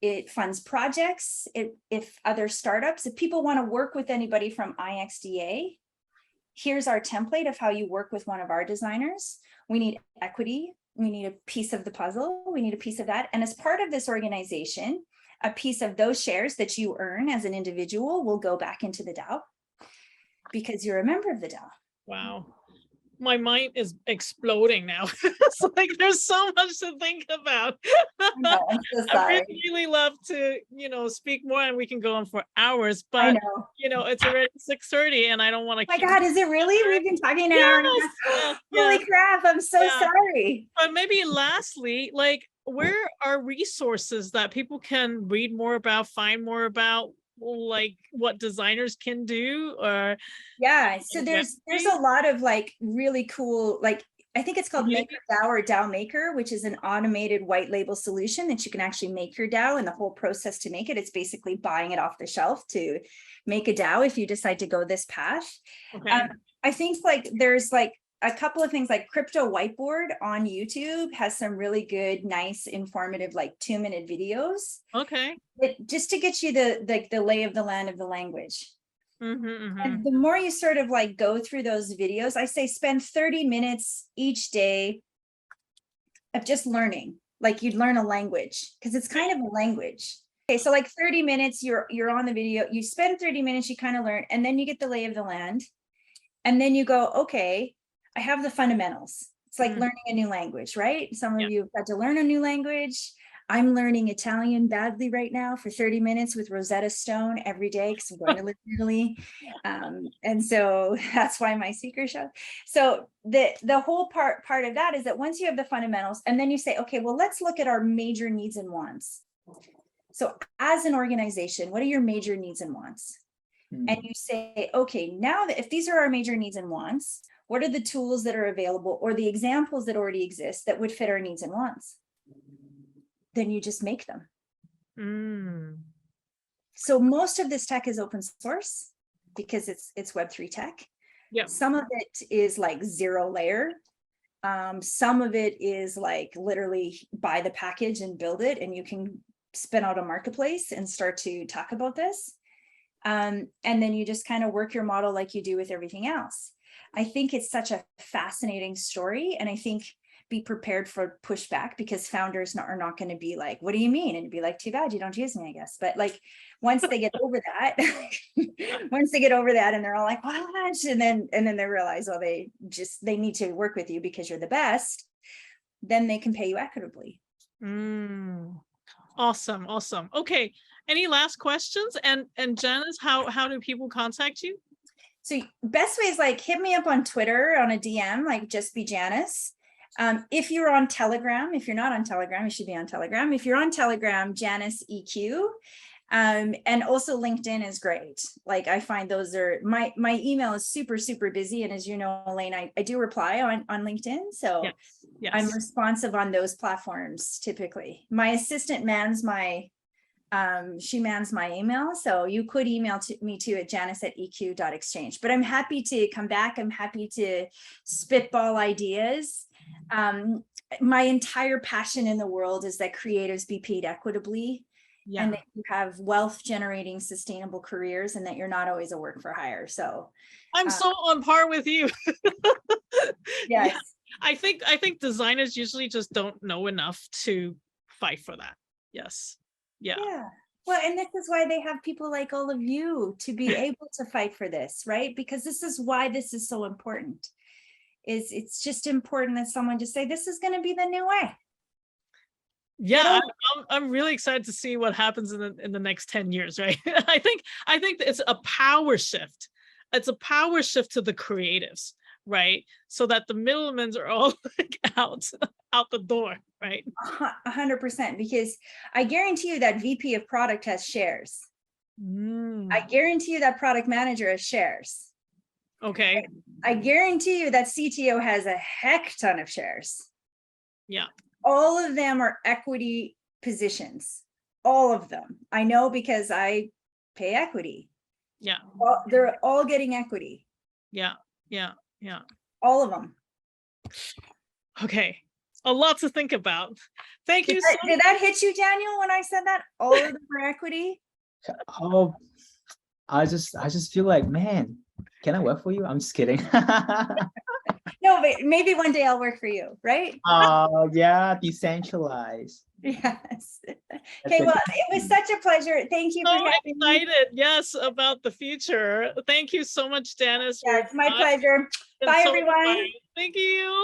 It funds projects. If other startups, if people want to work with anybody from IxDA, here's our template of how you work with one of our designers. We need equity. We need a piece of the puzzle. We need a piece of that. And as part of this organization, a piece of those shares that you earn as an individual will go back into the DAO because you're a member of the DAO. Wow. My mind is exploding now. It's like there's so much to think about. No, I'm so sorry. I really love to, you know, speak more, and we can go on for hours, but I know. you know, it's already 6:30 and I don't want to Oh my God, is it really? We've been talking an hour and a half. Holy crap, I'm so sorry. But maybe lastly, like, where are resources that people can read more about, find more about, like what designers can do? Or so there's a lot of like really cool, like I think it's called MakerDAO or DAO Maker, which is an automated white label solution that you can actually make your DAO, and the whole process to make it, it's basically buying it off the shelf to make a DAO if you decide to go this path. I think like there's like a couple of things, like Crypto Whiteboard on YouTube has some really good, nice, informative, like 2-minute videos. Okay. Just to get you the lay of the land of the language. And the more you sort of like go through those videos, I say spend 30 minutes each day of just learning, like you'd learn a language, because it's kind of a language. Okay, so like 30 minutes, you're on the video, you spend 30 minutes, you kind of learn, and then you get the lay of the land. And then you go, okay, I have the fundamentals. It's like Mm. learning a new language, right? Some Yeah. of you have had to learn a new language. I'm learning Italian badly right now for 30 minutes with Rosetta Stone every day because I'm going to live in Italy. And so that's why my speaker show. So the whole part of that is that once you have the fundamentals, and then you say, okay, well, let's look at our major needs and wants. So as an organization, what are your major needs and wants? And you say, okay, now that if these are our major needs and wants, what are the tools that are available or the examples that already exist that would fit our needs and wants? Then you just make them. Mm. So most of this tech is open source because it's Web3 tech. Yeah. Some of it is like 0 layer. Some of it is like literally buy the package and build it, and you can spin out a marketplace and start to talk about this. And then you just kind of work your model like you do with everything else. I think it's such a fascinating story, and I think be prepared for pushback because founders are not going to be like, what do you mean? And be like, too bad you don't use me, I guess. But like once they get over that, once they get over that and they're all like, what? And then they realize, well, they need to work with you because you're the best, then they can pay you equitably. Mm. Awesome. Awesome. Okay. Any last questions? And Janice, how do people contact you? So best way is like hit me up on Twitter on a DM, like just be Janice. If you're on Telegram, if you're not on Telegram, you should be on Telegram. If you're on Telegram, Janice EQ. And also LinkedIn is great. Like I find those are my email is super, super busy. And as you know, Elaine, I do reply on LinkedIn. So Yes. Yes. I'm responsive on those platforms typically. My assistant mans my email. So you could email me too at janice@eq.exchange, but I'm happy to come back. I'm happy to spitball ideas. My entire passion in the world is that creatives be paid equitably. Yeah. And that you have wealth generating sustainable careers and that you're not always a work for hire. So I'm so on par with you. yes. Yeah. I think designers usually just don't know enough to fight for that. Yes. Yeah. Yeah. Well, and this is why they have people like all of you to be able to fight for this, right? Because this is why this is so important. It's just important that someone just say, this is going to be the new way. Yeah, I'm really excited to see what happens in the next 10 years, right? I think it's a power shift. It's a power shift to the creatives, right? So that the middlemen are all like out the door, right? 100%, because I guarantee you that VP of product has shares. I guarantee you that product manager has shares. Okay. I guarantee you that CTO has a heck ton of shares. Yeah. All of them are equity positions. All of them. I know because I pay equity. Yeah. They're all getting equity. Yeah. Yeah. Yeah. All of them. Okay. A lot to think about. Thank you. Did that hit you, Daniel, when I said that? All of them are equity? Oh, I just feel like, man, can I work for you? I'm just kidding. No, but maybe one day I'll work for you, right? Oh, yeah, decentralized. Yes. Okay, well, it was such a pleasure. Thank you for So having me. excited, yes, about the future. Thank you so much, Janice. Yeah, it's my pleasure. It's Bye, so everyone. inspiring. Thank you.